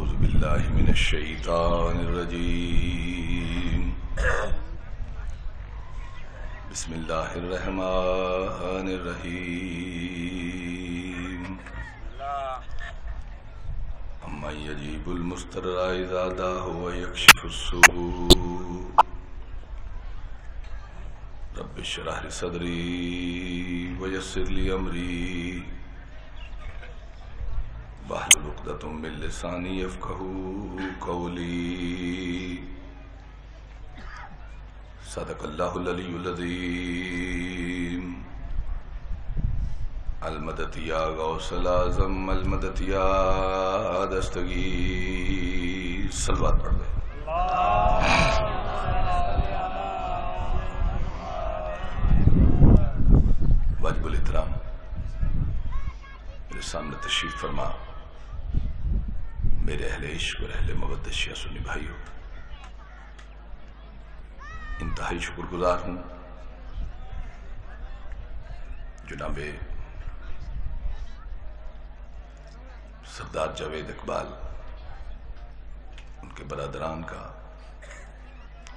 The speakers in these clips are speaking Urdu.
أعوذ بالله من الشيطان الرجيم بسم الله الرحمن الرحيم أمن يجيب المضطر إذا دعاه ويكشف السوء رب اشرح لي صدري ويسر لي أمري واحلل عقدة من لساني يفقهوا قولي صدق الله العلي العظيم المدد يا غوث الأعظم المدد يا دستگیر صلوات پڑھ لیں واجب الاحترام میرے سامنے تشریف فرما میرے اہل عشق اور اہل مودت شیعہ سنی بھائیو، انتہائی شکر گزار ہوں جناب سردار جاوید اقبال ان کے برادران کا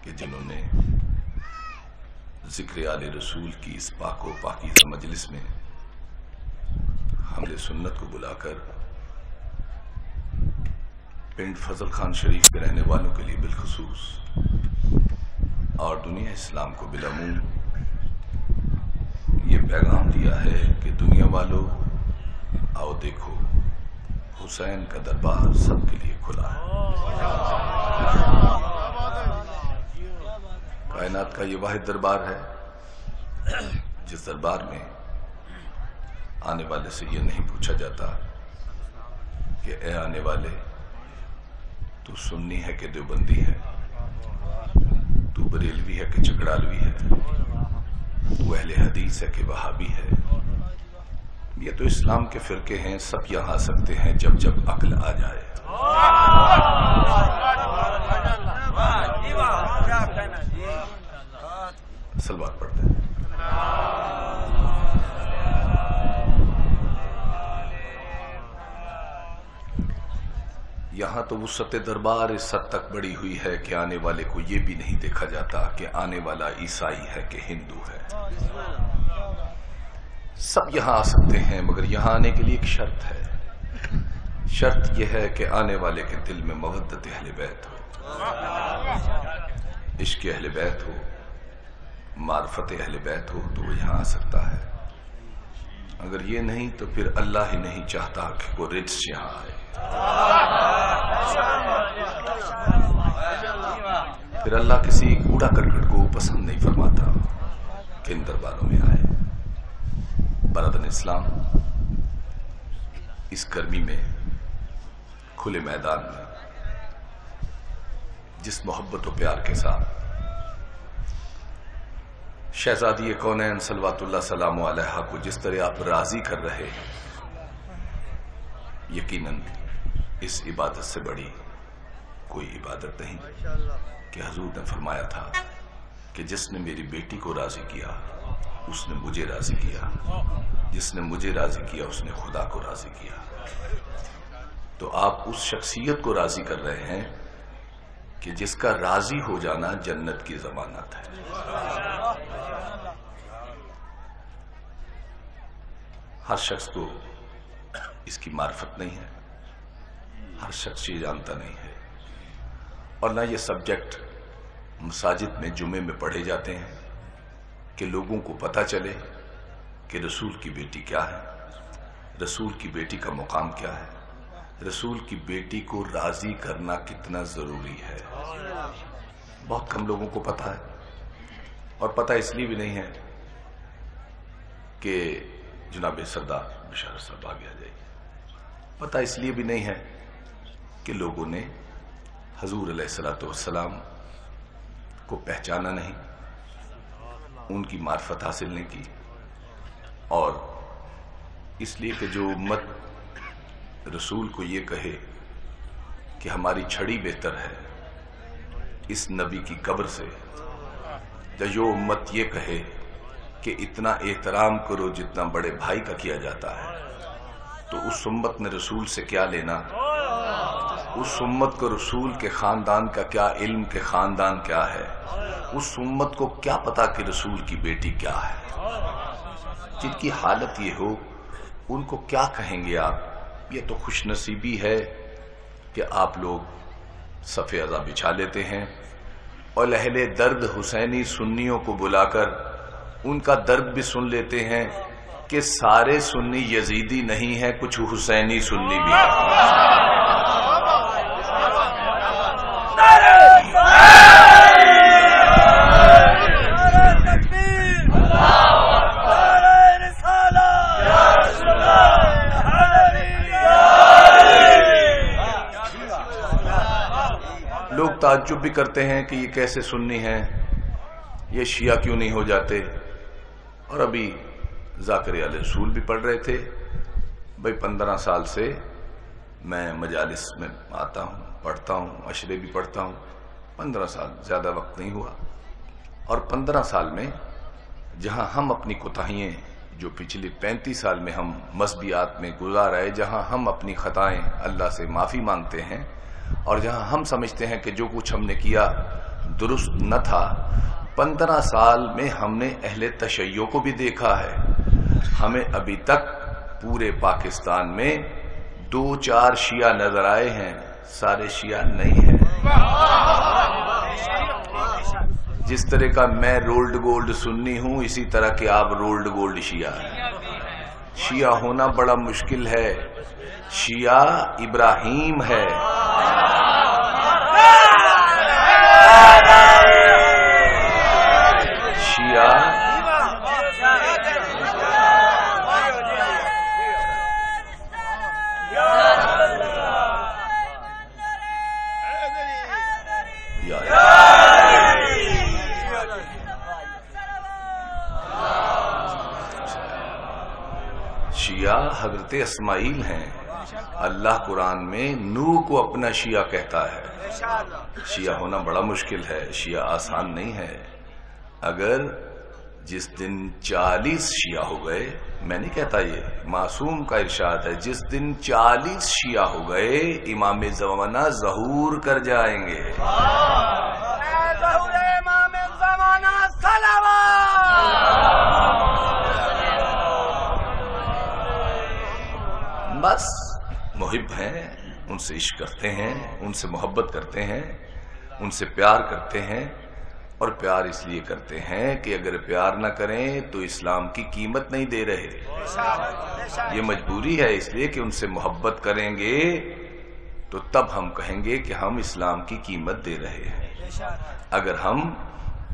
کہ جنہوں نے ذکر آل رسول کی اس پاک و پاکیزہ مجلس میں حمل سنت کو بلا کر پنڈ فضل خان شریف کے رہنے والوں کے لیے بالخصوص اور دنیا اسلام کو بالعموم یہ پیغام دیا ہے کہ دنیا والوں آؤ دیکھو حسین کا دربار سب کے لیے کھلا ہے۔ کائنات کا یہ واحد دربار ہے جس دربار میں آنے والے سے یہ نہیں پوچھا جاتا کہ اے آنے والے تو سنی ہے کہ دیوبندی ہے، تو بریلوی ہے کہ چکڑالوی ہے، تو اہل حدیث ہے کہ وہابی ہے۔ یہ تو اسلام کے فرقے ہیں، سب یہاں آ سکتے ہیں جب جب عقل آ جائے۔ صلوات پڑھتے ہیں۔ یہاں تو وسعت دربار اس حد تک بڑی ہوئی ہے کہ آنے والے کو یہ بھی نہیں دیکھا جاتا کہ آنے والا عیسائی ہے کہ ہندو ہے۔ سب یہاں آ سکتے ہیں، مگر یہاں آنے کے لیے ایک شرط ہے۔ شرط یہ ہے کہ آنے والے کے دل میں مودت اہل بیت ہو، عشق اہل بیت ہو، معرفت اہل بیت ہو تو وہ یہاں آ سکتا ہے۔ اگر یہ نہیں تو پھر اللہ ہی نہیں چاہتا کہ وہ رجس یہاں آئے، پھر اللہ کسی کوڑا کرکٹ کو پسند نہیں فرماتا کہ ان درباروں میں آئے۔ برادران اسلام، اس گرمی میں کھلے میدان میں جس محبت و پیار کے ساتھ شہزادی کونین صلوات اللہ سلام علیہا کو جس طرح آپ راضی کر رہے ہیں، یقیناً اس عبادت سے بڑی کوئی عبادت نہیں کہ حضور نے فرمایا تھا کہ جس نے میری بیٹی کو راضی کیا اس نے مجھے راضی کیا، جس نے مجھے راضی کیا اس نے خدا کو راضی کیا۔ تو آپ اس شخصیت کو راضی کر رہے ہیں کہ جس کا راضی ہو جانا جنت کی ضمانت ہے۔ ہر شخص کو اس کی معرفت نہیں ہے، ہر شخص یہ جانتا نہیں ہے، اور نہ یہ سبجیکٹ مساجد میں جمعے میں پڑھے جاتے ہیں کہ لوگوں کو پتہ چلے کہ رسول کی بیٹی کیا ہے، رسول کی بیٹی کا مقام کیا ہے، رسول کی بیٹی کو راضی کرنا کتنا ضروری ہے۔ بہت کم لوگوں کو پتہ ہے، اور پتہ اس لیے بھی نہیں ہے کہ جناب سردار بشارت صاحب آگے آ جائیے، پتہ اس لیے بھی نہیں ہے کہ لوگوں نے حضور علیہ السلام کو پہچانا نہیں، ان کی معرفت حاصل نہیں کی، اور اس لیے کہ جو امت رسول کو یہ کہے کہ ہماری چھڑی بہتر ہے اس نبی کی قبر سے، یا جو امت یہ کہے کہ اتنا احترام کرو جتنا بڑے بھائی کا کیا جاتا ہے، تو اس امت نے رسول سے کیا لینا؟ اس امت کو رسول کے خاندان کا کیا علم کہ خاندان کیا ہے، اس امت کو کیا پتا کہ رسول کی بیٹی کیا ہے، جن کی حالت یہ ہو ان کو کیا کہیں گے آپ؟ یہ تو خوش نصیبی ہے کہ آپ لوگ صف ازا بچھا لیتے ہیں اور اہل درد حسینی سنیوں کو بلا کر ان کا درد بھی سن لیتے ہیں کہ سارے سنی یزیدی نہیں ہیں، کچھ حسینی سنی بھی ہیں۔ لوگ تعجب بھی کرتے ہیں کہ یہ کیسے سنی ہیں، یہ شیعہ کیوں نہیں ہو جاتے؟ اور ابھی ذاکر علیہ رسول بھی پڑھ رہے تھے، بھائی 15 سال سے میں مجالس میں آتا ہوں، پڑھتا ہوں، عشرے بھی پڑھتا ہوں، 15 سال زیادہ وقت نہیں ہوا، اور 15 سال میں جہاں ہم اپنی کوتاہیاں جو پچھلے 35 سال میں ہم مسبیات میں گزار آئے، جہاں ہم اپنی خطائیں اللہ سے معافی مانگتے ہیں اور جہاں ہم سمجھتے ہیں کہ جو کچھ ہم نے کیا درست نہ تھا، 15 سال میں ہم نے اہل تشیع کو بھی دیکھا ہے۔ ہمیں ابھی تک پورے پاکستان میں 2-4 شیعہ نظر آئے ہیں، سارے شیعہ نہیں ہیں۔ جس طرح کا میں رولڈ گولڈ سنی ہوں، اسی طرح کے آپ رولڈ گولڈ شیعہ ہیں۔ شیعہ ہونا بڑا مشکل ہے، شیعہ ابراہیم ہے۔ شیعہ شیعہ حضرت اسماعیل ہیں۔ اللہ قرآن میں نوح کو اپنا شیعہ کہتا ہے۔ شیعہ ہونا بڑا مشکل ہے، شیعہ آسان نہیں ہے۔ اگر جس دن 40 شیعہ ہو گئے، میں نہیں کہتا، یہ معصوم کا ارشاد ہے، جس دن 40 شیعہ ہو گئے امام زمانہ ظہور کر جائیں گے۔ بس محب ہیں، ان سے عشق کرتے ہیں، ان سے محبت کرتے ہیں، ان سے پیار کرتے ہیں، اور پیار اس لیے کرتے ہیں کہ اگر پیار نہ کریں تو اسلام کی قیمت نہیں دے رہے۔ یہ مجبوری ہے، اس لیے کہ ان سے محبت کریں گے تو تب ہم کہیں گے کہ ہم اسلام کی قیمت دے رہے ہیں۔ اگر ہم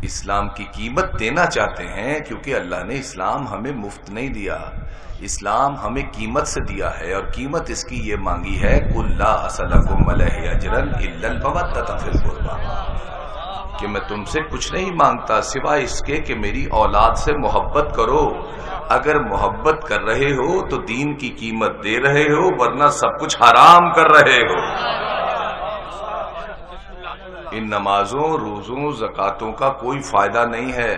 اسلام کی قیمت دینا چاہتے ہیں، کیونکہ اللہ نے اسلام ہمیں مفت نہیں دیا، اسلام ہمیں قیمت سے دیا ہے، اور قیمت اس کی یہ مانگی ہے قُلْ لَا أَسْأَلُكُمْ عَلَيْهِ أَجْرًا إِلَّا الْمَوَدَّةَ فِي الْقُرْبَىٰ، کہ میں تم سے کچھ نہیں مانگتا سوائے اس کے کہ میری اولاد سے محبت کرو۔ اگر محبت کر رہے ہو تو دین کی قیمت دے رہے ہو، ورنہ سب کچھ حرام کر رہے ہو۔ ان نمازوں، روزوں، زکاتوں کا کوئی فائدہ نہیں ہے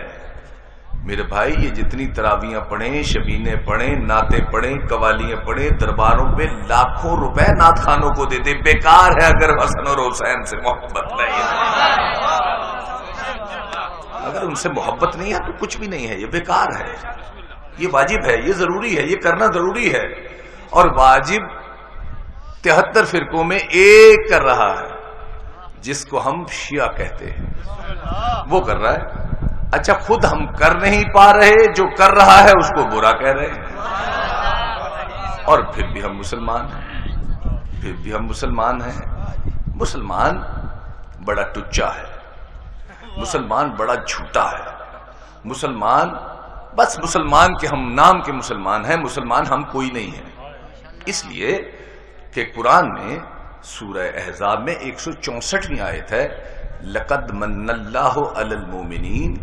میرے بھائی۔ یہ جتنی تراویاں پڑھیں، شبینے پڑھیں، نعتیں پڑھیں، قوالیاں پڑھیں، درباروں پہ لاکھوں روپے نعت خانوں کو دیتے، بیکار ہے اگر حسن اور حسین سے محبت نہیں ہے۔ اگر ان سے محبت نہیں ہے تو کچھ بھی نہیں ہے، یہ بیکار ہے۔ یہ واجب ہے، یہ ضروری ہے، یہ کرنا ضروری ہے، اور واجب 73 فرقوں میں ایک کر رہا ہے، جس کو ہم شیعہ کہتے ہیں، وہ کر رہا ہے۔ اچھا، خود ہم کر نہیں پا رہے، جو کر رہا ہے اس کو برا کہہ رہے ہیں، اور پھر بھی ہم مسلمان ہیں، پھر بھی ہم مسلمان ہیں۔ مسلمان بڑا ٹچا ہے، مسلمان بڑا جھوٹا ہے، مسلمان بس مسلمان کے ہم نام کے مسلمان ہیں، مسلمان ہم کوئی نہیں ہیں۔ اس لیے کہ قرآن میں سورہ احزاب میں 164ویں آیت ہے، لَقَدْ مَنَّ اللَّهُ عَلَى الْمُؤْمِنِينَ،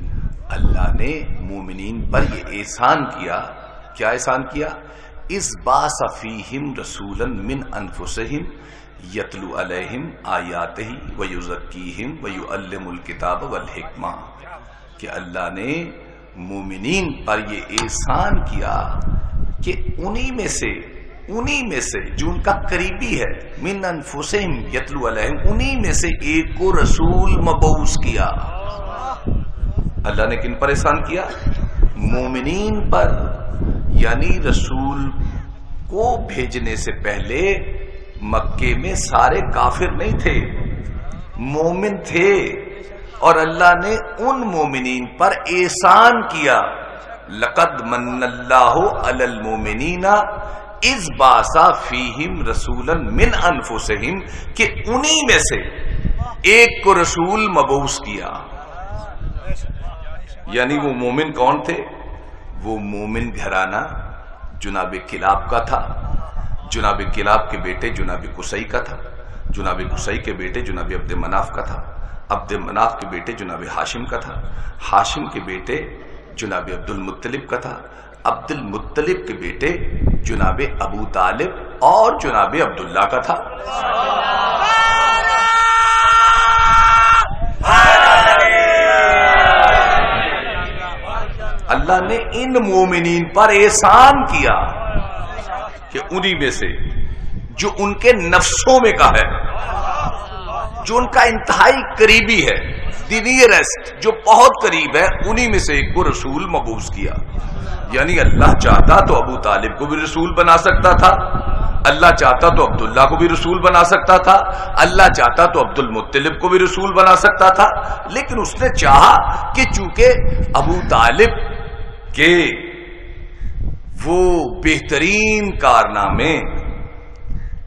اللہ نے مومنین پر یہ احسان کیا۔ کیا احسان کیا؟ اِذْ بَعَثَ فِيهِمْ رَسُولًا مِّنْ أَنفُسِهِمْ يَتْلُو عَلَيْهِمْ آیَاتِهِ وَيُزَكِّيهِمْ وَيُعَلِّمُ الْكِتَابَ وَالْحِکْمَةَ، کہ اللہ نے مومنین پر یہ احسان کیا کہ انہی میں سے انہی میں سے جو ان کا قریبی ہے، من انفسہم یتلو علیہم، انہی میں سے ایک کو رسول مبعوث کیا۔ اللہ نے کن پر احسان کیا؟ مومنین پر، یعنی رسول کو بھیجنے سے پہلے مکے میں سارے کافر نہیں تھے، مومن تھے، اور اللہ نے ان مومنین پر احسان کیا۔ لقد من اللہ علی المومنین اذ بعث فیہم رسولا من انفسہم، کہ انہی میں سے ایک کو رسول مبعوث کیا۔ یعنی وہ مومن کون تھے؟ وہ مومن گھرانہ جناب کلاب کا تھا، جناب کلاب کے بیٹے جناب قصی کا تھا، جناب قصی کے بیٹے جناب عبد مناف کا تھا، عبد مناف کے بیٹے جناب ہاشم کا تھا، ہاشم کے بیٹے جناب عبد المطلب کا تھا، عبد المطلب کے بیٹے جناب ابو طالب اور جناب عبداللہ کا تھا۔ اللہ نے ان مومنین پر احسان کیا کہ انہی میں سے جو ان کے نفسوں میں کا ہے، جو ان کا انتہائی قریبی ہے، دی نیئرسٹ، جو بہت قریب ہے، انہی میں سے ایک کو رسول مبعوث کیا۔ یعنی اللہ چاہتا تو ابو طالب کو بھی رسول بنا سکتا تھا، اللہ چاہتا تو عبداللہ کو بھی رسول بنا سکتا تھا، اللہ چاہتا تو عبد المطلب کو بھی رسول بنا سکتا تھا، لیکن اس نے چاہا کہ چونکہ ابو طالب کے وہ بہترین کارنامے،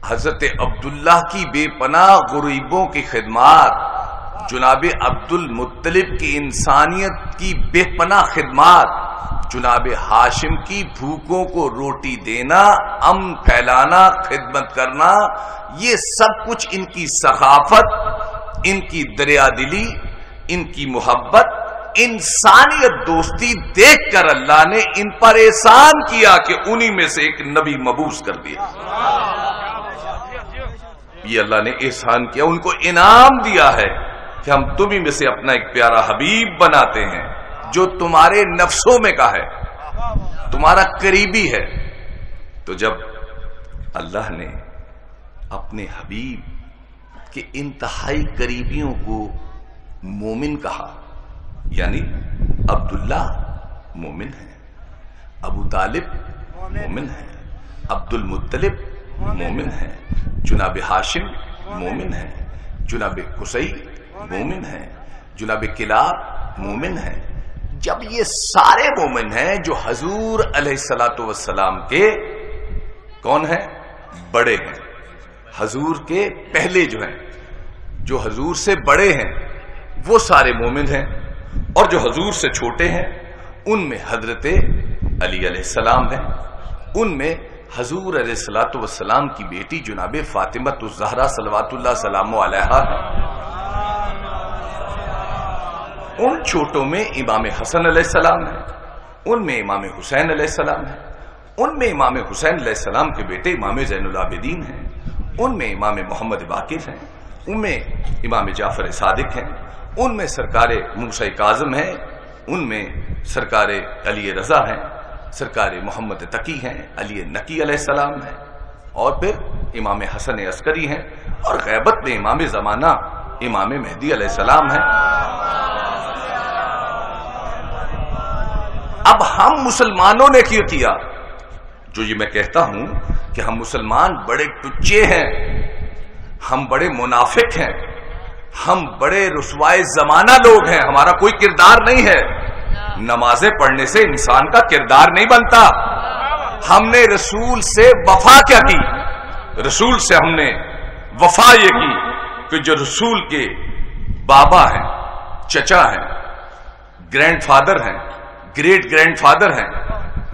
حضرت عبداللہ کی بے پناہ غریبوں کی خدمات، جناب عبد المطلب کی انسانیت کی بے پناہ خدمات، جناب ہاشم کی بھوکوں کو روٹی دینا، امن پھیلانا، خدمت کرنا، یہ سب کچھ ان کی سخاوت، ان کی دریا دلی، ان کی محبت، انسانیت دوستی دیکھ کر اللہ نے ان پر احسان کیا کہ انہی میں سے ایک نبی مبعوث کر دیا۔ یہ اللہ نے احسان کیا، ان کو انعام دیا ہے کہ ہم تمہیں میں سے اپنا ایک پیارا حبیب بناتے ہیں جو تمہارے نفسوں میں کا ہے، تمہارا قریبی ہے۔ تو جب اللہ نے اپنے حبیب کے انتہائی قریبیوں کو مومن کہا، یعنی عبداللہ مومن ہے، ابو طالب مومن ہے، عبد المطلب مومن ہے، جناب ہاشم مومن ہے، جناب قصی مومن ہے، جناب کلاب مومن ہے۔ جب یہ سارے مومن ہیں جو حضور علیہ الصلوۃ والسلام کے کون ہیں؟ بڑے ہیں، حضور کے پہلے جو ہیں، جو حضور سے بڑے ہیں وہ سارے مومن ہیں، اور جو حضور سے چھوٹے ہیں ان میں حضرت علی علیہ السلام ہیں، ان میں حضور علیہ الصلوۃ والسلام کی بیٹی جناب فاطمہ الزہرا صلوات اللہ سلام علیہا ہے، ان چھوٹوں میں امام حسن علیہ السلام ہے، ان میں امام حسین علیہ السلام ہے، ان میں امام حسین علیہ السلام کے بیٹے امام زین العابدین ہیں، ان میں امام محمد باقر ہیں، ان میں امام جعفر صادق ہیں، ان میں سرکار موسیٰ کاظم ہیں، ان میں سرکار علی رضا ہیں، سرکار محمد تقی ہیں، علی نقی علیہ السلام ہیں، اور پھر امام حسن عسکری ہیں، اور غیبت میں امام زمانہ امام مہدی علیہ السلام ہیں۔ اب ہم مسلمانوں نے کیا جو یہ میں کہتا ہوں کہ ہم مسلمان بڑے ٹچے ہیں، ہم بڑے منافق ہیں، ہم بڑے رسوائے زمانہ لوگ ہیں، ہمارا کوئی کردار نہیں ہے۔ نمازیں پڑھنے سے انسان کا کردار نہیں بنتا۔ ہم نے رسول سے وفا کیا کی؟ رسول سے ہم نے وفا یہ کی کہ جو رسول کے بابا ہیں، چچا ہیں، گرینڈ فادر ہیں، گریٹ گرینڈ فادر ہیں،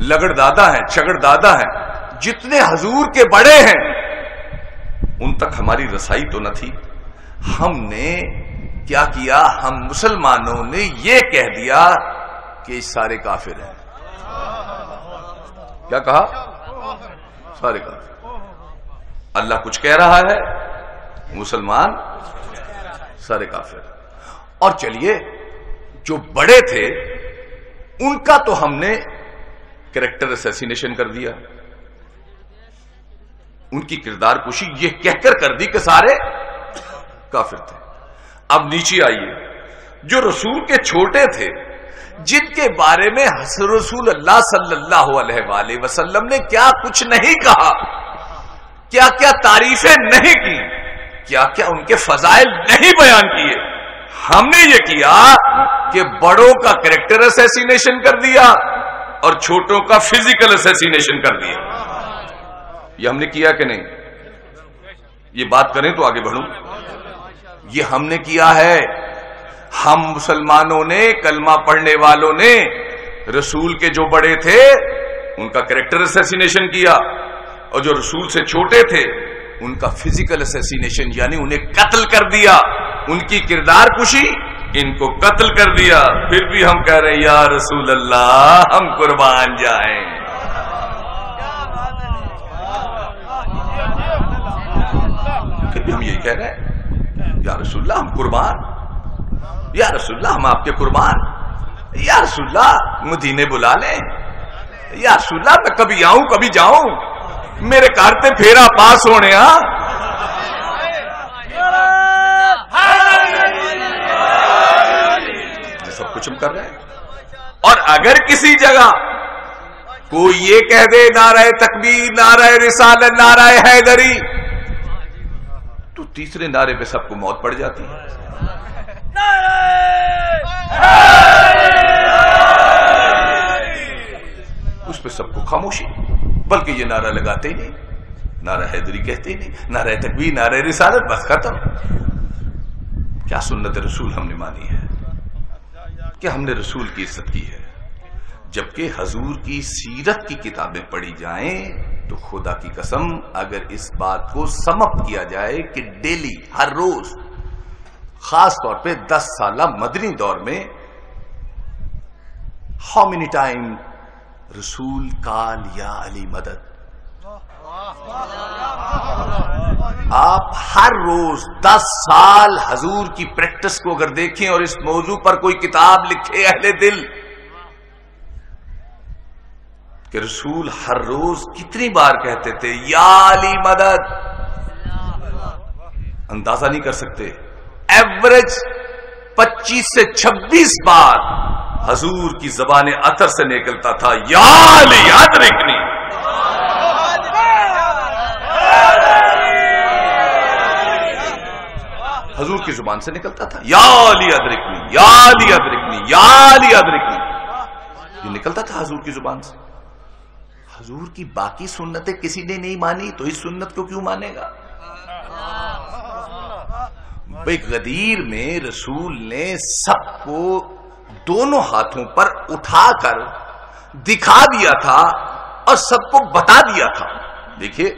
لگڑ دادا ہیں، چگڑ دادا ہیں، جتنے حضور کے بڑے ہیں ان تک ہماری رسائی تو نہ تھی۔ ہم نے کیا کیا؟ ہم مسلمانوں نے یہ کہہ دیا کہ سارے کافر ہیں۔ کیا کہا؟ سارے کافر۔ اللہ کچھ کہہ رہا ہے، مسلمان سارے کافر۔ اور چلیے جو بڑے تھے ان کا تو ہم نے کریکٹر اسیسینیشن کر دیا، ان کی کردار کشی یہ کہہ کر دی کہ سارے کافر تھے۔ اب نیچے آئیے، جو رسول کے چھوٹے تھے، جن کے بارے میں رسول اللہ صلی اللہ علیہ وآلہ وسلم نے کیا کچھ نہیں کہا، کیا کیا تعریفیں نہیں کی، کیا کیا ان کے فضائل نہیں بیان کیے، ہم نے یہ کیا کہ بڑوں کا کریکٹر اسیسینیشن کر دیا اور چھوٹوں کا فزیکل اسیسینیشن کر دیا۔ یہ ہم نے کیا کہ نہیں؟ یہ بات کریں تو آگے بڑھوں۔ یہ ہم نے کیا ہے۔ ہم مسلمانوں نے، کلمہ پڑھنے والوں نے رسول کے جو بڑے تھے ان کا کریکٹر اسیسینیشن کیا، اور جو رسول سے چھوٹے تھے ان کا فزیکل اسیسینیشن، یعنی انہیں قتل کر دیا، ان کی کردار کشی، ان کو قتل کر دیا۔ پھر بھی ہم کہہ رہے ہیں یا رسول اللہ ہم قربان جائیں۔ پھر بھی ہم یہی کہہ رہے ہیں یا رسول اللہ ہم قربان، یا رسول اللہ ہم آپ کے قربان، یا رسول اللہ مدینے بلا لیں، یا رسول اللہ میں کبھی آؤں کبھی جاؤں، میرے کارتے پھیرا پاس ہونے۔ یہ سب کچھ ہم کر رہے ہیں۔ اور اگر کسی جگہ کوئی یہ کہہ دے نعرہ تکبیر، نعرہ رسالت، نعرہ حیدری، تو تیسرے نعرے پہ سب کو موت پڑ جاتی ہے۔ اس پہ سب کو خاموشی، بلکہ یہ نعرہ لگاتے ہی نہیں، نعرہ حیدری کہتے ہی نہیں، نعرہ تکبیر، نعرہ رسالت، بس ختم۔ کیا سنت رسول ہم نے مانی ہے، کہ ہم نے رسول کی عزت کی ہے۔ جبکہ حضور کی سیرت کی کتابیں پڑھی جائیں تو خدا کی قسم اگر اس بات کو سم اپ کیا جائے کہ ڈیلی، ہر روز، خاص طور پہ 10 سالہ مدنی دور میں ہاؤ مینی ٹائم رسول کال یا علی مدد، آپ ہر روز 10 سال حضور کی پریکٹس کو اگر دیکھیں اور اس موضوع پر کوئی کتاب لکھے اہل دل کہ رسول ہر روز کتنی بار کہتے تھے یا علی مدد، اندازہ نہیں کر سکتے۔ ایوریج 25 سے 26 بار حضور کی زبان اثر سے نکلتا تھا یا علی ادرکنی۔ حضور کی زبان سے نکلتا تھا یا علی ادرکنی، یا علی ادرکنی، یا علی ادرکنی، یہ نکلتا تھا حضور کی زبان سے۔ حضور کی باقی سنتیں کسی نے نہیں مانی تو اس سنت کو کیوں مانے گا؟ بھئی غدیر میں رسول نے سب کو دونوں ہاتھوں پر اٹھا کر دکھا دیا تھا اور سب کو بتا دیا تھا۔ دیکھیے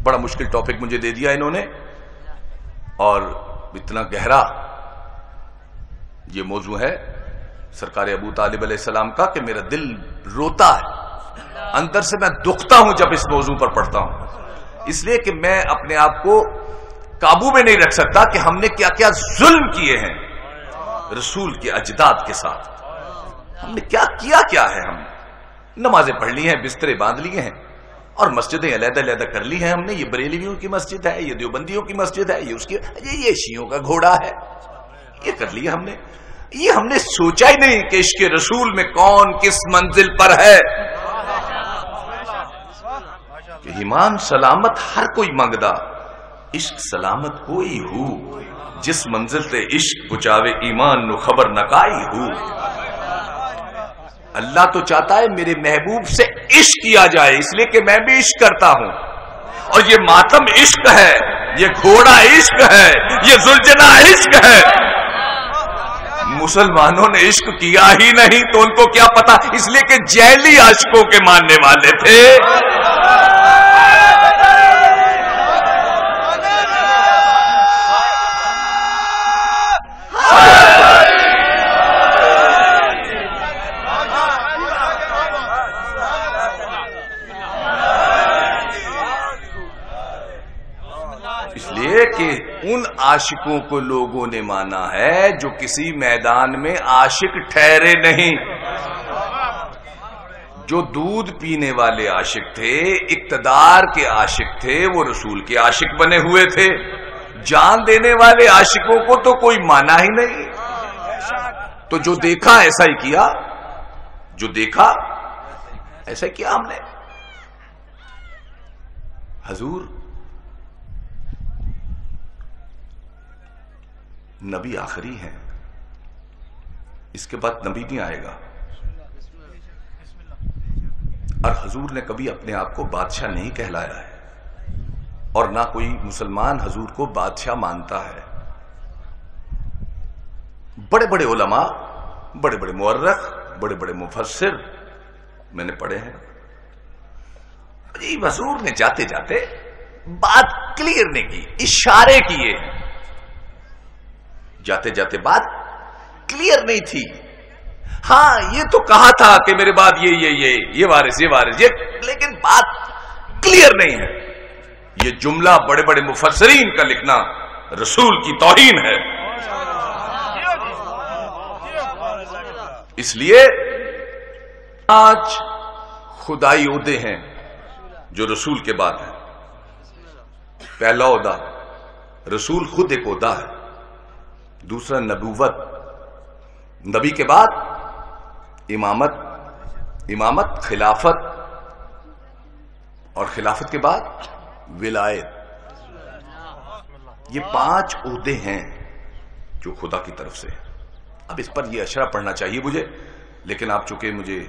بڑا مشکل ٹاپک مجھے دے دیا انہوں نے، اور اتنا گہرا یہ موضوع ہے سرکار ابو طالب علیہ السلام کا کہ میرا دل روتا ہے، اندر سے میں دکھتا ہوں جب اس موضوع پر پڑھتا ہوں، اس لیے کہ میں اپنے آپ کو قابو میں نہیں رکھ سکتا کہ ہم نے کیا کیا ظلم کیے ہیں رسول کے اجداد کے ساتھ۔ ہم نے کیا کیا ہے، ہم نمازیں پڑھ لی ہیں، بسترے باندھ لیے ہیں، اور مسجدیں علیحدہ علیحدہ کر لی ہیں ہم نے۔ یہ بریلویوں کی مسجد ہے، یہ دیوبندیوں کی مسجد ہے، یہ اس کی، یہ شیعوں کا گھوڑا ہے، یہ کر لیا ہم نے۔ یہ ہم نے سوچا ہی نہیں کہ عشق رسول میں کون کس منزل پر ہے۔ کہ ایمان سلامت ہر کوئی منگدا، عشق سلامت کوئی ہو، جس منزل تے عشق پچاوے ایمان نو خبر نکائی ہو۔ اللہ تو چاہتا ہے میرے محبوب سے عشق کیا جائے، اس لیے کہ میں بھی عشق کرتا ہوں، اور یہ ماتم عشق ہے، یہ گھوڑا عشق ہے، یہ ذوالجناح عشق ہے۔ مسلمانوں نے عشق کیا ہی نہیں تو ان کو کیا پتا، اس لیے کہ جیلی عاشقوں کے ماننے والے تھے۔ اس لیے کہ ان عاشقوں کو لوگوں نے مانا ہے جو کسی میدان میں عاشق ٹھہرے نہیں، جو دودھ پینے والے عاشق تھے، اقتدار کے عاشق تھے، وہ رسول کے عاشق بنے ہوئے تھے. جان دینے والے عاشقوں کو تو کوئی مانا ہی نہیں. تو جو دیکھا ایسا ہی کیا، جو دیکھا ایسا کیا ہم نے. حضور نبی آخری ہیں، اس کے بعد نبی نہیں آئے گا. اور حضور نے کبھی اپنے آپ کو بادشاہ نہیں کہلایا ہے، اور نہ کوئی مسلمان حضور کو بادشاہ مانتا ہے. بڑے بڑے علماء، بڑے بڑے مورخ، بڑے بڑے مفسر میں نے پڑھے ہیں. حضور نے جاتے جاتے بات کلیئر نہیں کی، اشارے کیے. جاتے جاتے بات کلیئر نہیں تھی. ہاں یہ تو کہا تھا کہ میرے بعد یہ وارث، لیکن بات کلیئر نہیں ہے. یہ جملہ بڑے بڑے مفسرین کا لکھنا رسول کی توہین ہے. اس لیے آج خدائی عہدے ہیں جو رسول کے بعد ہیں. پہلا عہدہ رسول خود ایک عہدہ ہے. دوسرا نبوت، نبی کے بعد امامت، خلافت، اور خلافت کے بعد ولایت. یہ 5 عہدے ہیں جو خدا کی طرف سے. اب اس پر یہ اشرا پڑھنا چاہیے مجھے، لیکن آپ چونکہ مجھے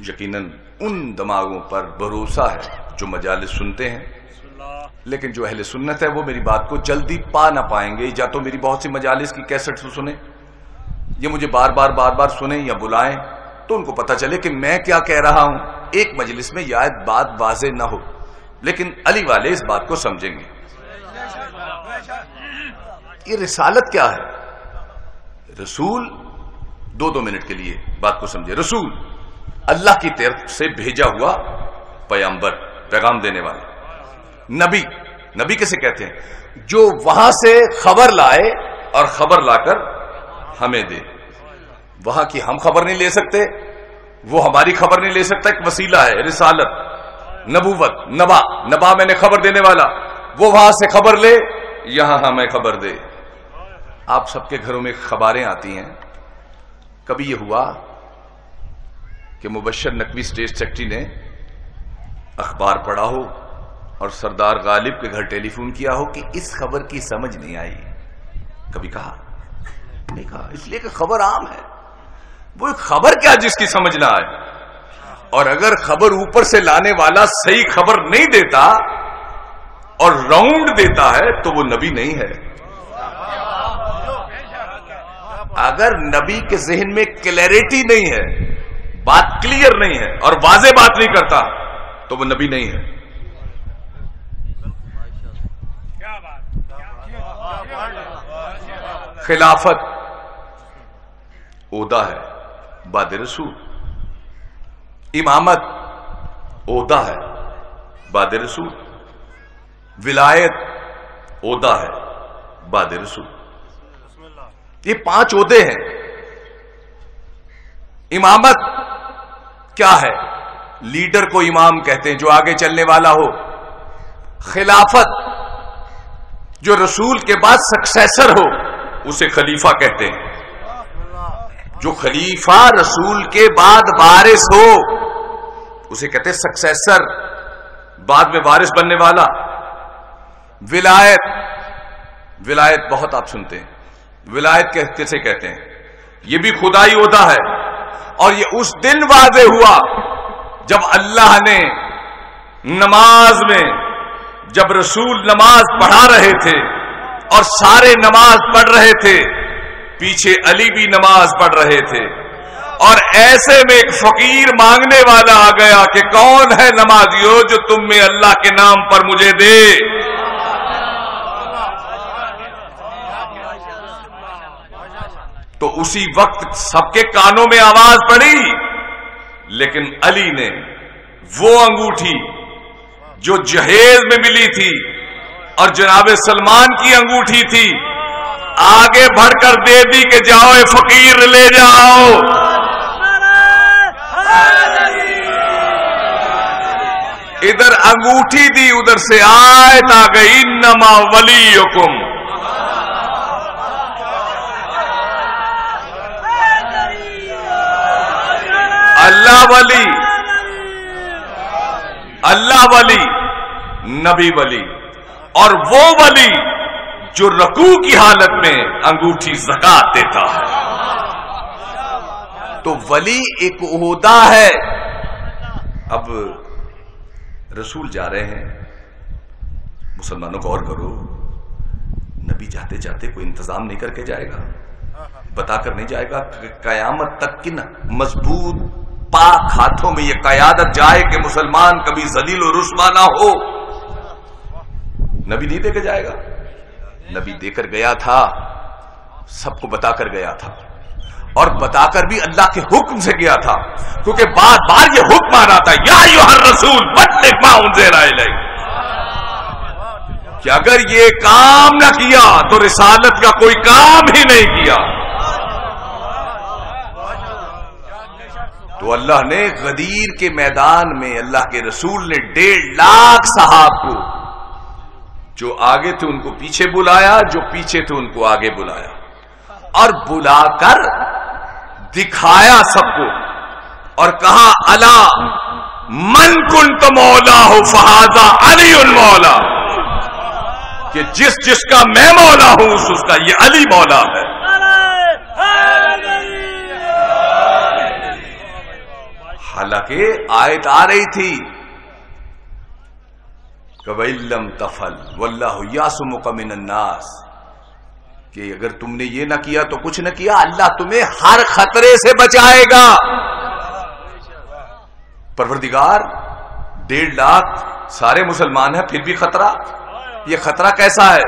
یقیناً ان دماغوں پر بھروسہ ہے جو مجالس سنتے ہیں، لیکن جو اہل سنت ہے وہ میری بات کو جلدی پا نہ پائیں گے. یا تو میری بہت سی مجالس کی کیسٹ سنیں، یہ مجھے بار بار سنیں یا بلائیں تو ان کو پتہ چلے کہ میں کیا کہہ رہا ہوں. ایک مجلس میں یا بات واضح نہ ہو، لیکن علی والے اس بات کو سمجھیں گے. یہ رسالت کیا ہے؟ رسول 2 منٹ کے لیے بات کو سمجھے. رسول اللہ کی طرف سے بھیجا ہوا پیغمبر، پیغام دینے والا. نبی کسے کہتے ہیں؟ جو وہاں سے خبر لائے اور خبر لا کر ہمیں دے. وہاں کی ہم خبر نہیں لے سکتے، وہ ہماری خبر نہیں لے سکتا. ایک وسیلہ ہے رسالت. نبوت، نبا میں نے خبر دینے والا، وہ وہاں سے خبر لے، یہاں ہمیں خبر دے. آپ سب کے گھروں میں خبریں آتی ہیں. کبھی یہ ہوا کہ مبشر نقوی اسٹیٹ سیکرٹری نے اخبار پڑھا ہو اور سردار غالب کے گھر ٹیلی فون کیا ہو کہ اس خبر کی سمجھ نہیں آئی؟ کبھی کہا نہیں کہا. اس لیے کہ خبر عام ہے. وہ خبر کیا جس کی سمجھ نہ آئے. اور اگر خبر اوپر سے لانے والا صحیح خبر نہیں دیتا اور راؤنڈ دیتا ہے تو وہ نبی نہیں ہے. اگر نبی کے ذہن میں کلیئرٹی نہیں ہے، بات کلیئر نہیں ہے اور واضح بات نہیں کرتا تو وہ نبی نہیں ہے. خلافت عہدہ ہے بعد رسول. امامت عہدہ ہے بعد رسول. ولایت عہدہ ہے بعد رسول. یہ 5 عہدے ہیں. امامت کیا ہے؟ لیڈر کو امام کہتے ہیں، جو آگے چلنے والا ہو. خلافت جو رسول کے بعد سکسیسر ہو اسے خلیفہ کہتے ہیں. جو خلیفہ رسول کے بعد وارث ہو اسے کہتے ہیں سکسیسر، بعد میں وارث بننے والا. ولایت بہت آپ سنتے ہیں. ولایت کیسے کہتے ہیں؟ یہ بھی خدائی عہدہ ہے. اور یہ اس دن واضح ہوا جب اللہ نے نماز میں، جب رسول نماز پڑھا رہے تھے اور سارے نماز پڑھ رہے تھے، پیچھے علی بھی نماز پڑھ رہے تھے، اور ایسے میں ایک فقیر مانگنے والا آ گیا کہ کون ہے نمازیو جو تم میں اللہ کے نام پر مجھے دے. تو اسی وقت سب کے کانوں میں آواز پڑی، لیکن علی نے وہ انگوٹھی جو جہیز میں ملی تھی اور جناب سلمان کی انگوٹھی تھی آگے بڑھ کر دے دی کہ جاؤ اے فقیر لے جاؤ. ادھر انگوٹھی دی، ادھر سے آیت آ گئی انما ولیکم، اللہ ولی، اللہ ولی، نبی ولی، اور وہ ولی جو رکوع کی حالت میں انگوٹھی زکات دیتا ہے۔ تو ولی ایک عہدہ ہے۔ اب رسول جا رہے ہیں، مسلمانوں غور کرو، نبی جاتے جاتے کوئی انتظام نہیں کر کے جائے گا، بتا کر نہیں جائے گا کہ قیامت تک کن مضبوط پاک ہاتھوں میں یہ قیادت جائے کہ مسلمان کبھی ذلیل و رسوا نہ ہو۔ نبی نہیں دے کے جائے گا، نبی دے کر گیا تھا، سب کو بتا کر گیا تھا، اور بتا کر بھی اللہ کے حکم سے گیا تھا، کیونکہ بار بار یہ حکم آ رہا تھا یا ایھا الرسول بلغ ما انزل الیک، کہ اگر یہ کام نہ کیا تو رسالت کا کوئی کام ہی نہیں کیا۔ تو اللہ نے غدیر کے میدان میں اللہ کے رسول نے 1.5 لاکھ صحابہ کو، جو آگے تھے ان کو پیچھے بلایا، جو پیچھے تھے ان کو آگے بلایا، اور بلا کر دکھایا سب کو، اور کہا الا من کنت مولا فہذا علی مولا، کہ جس جس کا میں مولا ہوں اس کا یہ علی مولا ہے۔ حالانکہ آیت آ رہی تھی وَإِن لَّمْ تَفْعَلْ وَاللَّهُ يَعْصُمُكَ مِنَ النَّاسِ، کہ اگر تم نے یہ نہ کیا تو کچھ نہ کیا، اللہ تمہیں ہر خطرے سے بچائے گا۔ پروردگار 1.5 لاکھ سارے مسلمان ہیں، پھر بھی خطرہ، یہ خطرہ کیسا ہے؟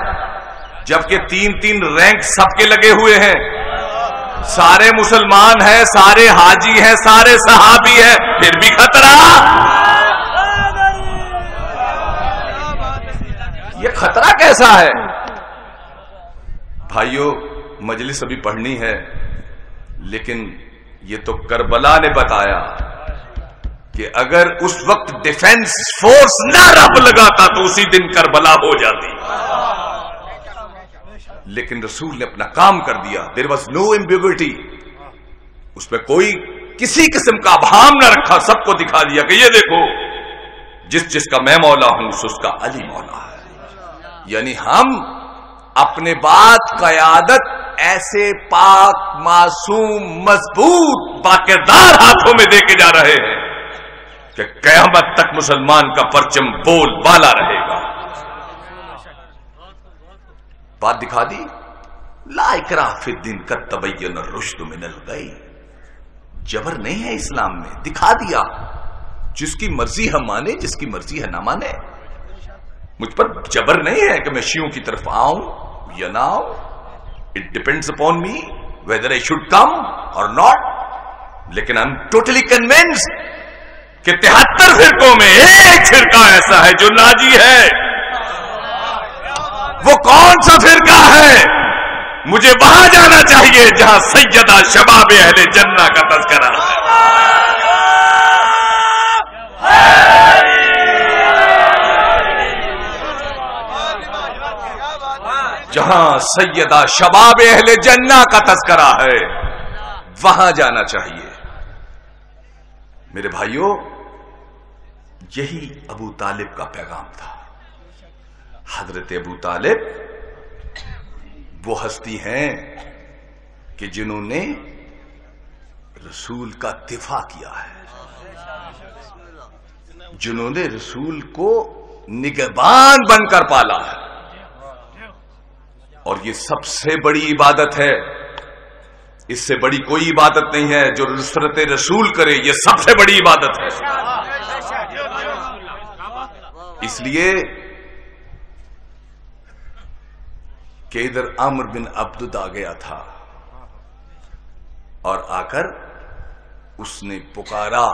جبکہ 3 رینک سب کے لگے ہوئے ہیں، سارے مسلمان ہیں، سارے حاجی ہیں، سارے صحابی ہیں، پھر بھی خطرہ۔ یہ خطرہ کیسا ہے؟ بھائیو، مجلس ابھی پڑھنی ہے، لیکن یہ تو کربلا نے بتایا کہ اگر اس وقت ڈیفنس فورس نہ رب لگاتا تو اسی دن کربلا ہو جاتی، لیکن رسول نے اپنا کام کر دیا۔ دیر واز نو ایمبیگوٹی، اس میں کوئی کسی قسم کا ابہام نہ رکھا، سب کو دکھا دیا کہ یہ دیکھو جس جس کا میں مولا ہوں اس کا علی مولا ہے۔ یعنی ہم اپنے بعد قیادت ایسے پاک معصوم مضبوط باقیدار ہاتھوں میں دے کے جا رہے ہیں کہ قیامت تک مسلمان کا پرچم بول بالا رہے گا۔ بات دکھا دی، لا اکراہ فی الدین قد تبین الرشد من الغی، جبر نہیں ہے اسلام میں، دکھا دیا، جس کی مرضی ہم مانے، جس کی مرضی ہے نہ مانے، مجھ پر جبر نہیں ہے کہ میں شیعوں کی طرف آؤں یا نہ آؤں، it depends upon me whether I should come اور ناٹ، لیکن آئی ایم ٹوٹلی کنونسڈ کہ 73 فرقوں میں ایک فرقہ ایسا ہے جو ناجی ہے۔ وہ کون سا فرقہ ہے؟ مجھے وہاں جانا چاہیے جہاں سیدہ شباب اہل جنہ کا تذکرہ ہے، جہاں سیدہ شباب اہل جنہ کا تذکرہ ہے، وہاں جانا چاہیے۔ میرے بھائیوں، یہی ابو طالب کا پیغام تھا۔ حضرت ابو طالب وہ ہستی ہیں کہ جنہوں نے رسول کا دفاع کیا ہے، جنہوں نے رسول کو نگہبان بن کر پالا ہے، اور یہ سب سے بڑی عبادت ہے، اس سے بڑی کوئی عبادت نہیں ہے۔ جو نصرت رسول کرے یہ سب سے بڑی عبادت ہے۔ اس لیے کہ ادھر عمرو بن عبد آ گیا تھا، اور آ کر اس نے پکارا،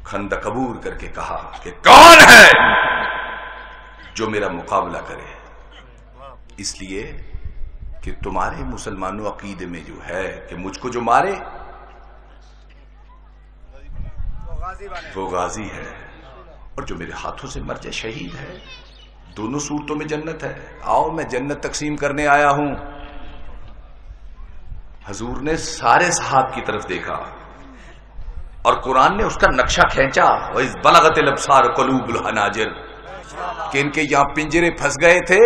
خندق عبور کر کے کہا کہ کون ہے جو میرا مقابلہ کرے؟ اس لیے کہ تمہارے مسلمانوں عقیدے میں جو ہے کہ مجھ کو جو مارے وہ غازی ہے، اور جو میرے ہاتھوں سے مر جائے شہید ہے. دونوں صورتوں میں جنت ہے. آؤ میں جنت تقسیم کرنے آیا ہوں. حضور نے سارے صحاب کی طرف دیکھا اور قرآن نے اس کا نقشہ کھینچا. وَإِذْ بَلَغَتِ الْأَبْصَارُ قُلُوبُ الْحَنَاجِرِ کہ ان کے یہاں پنجرے پھنس گئے تھے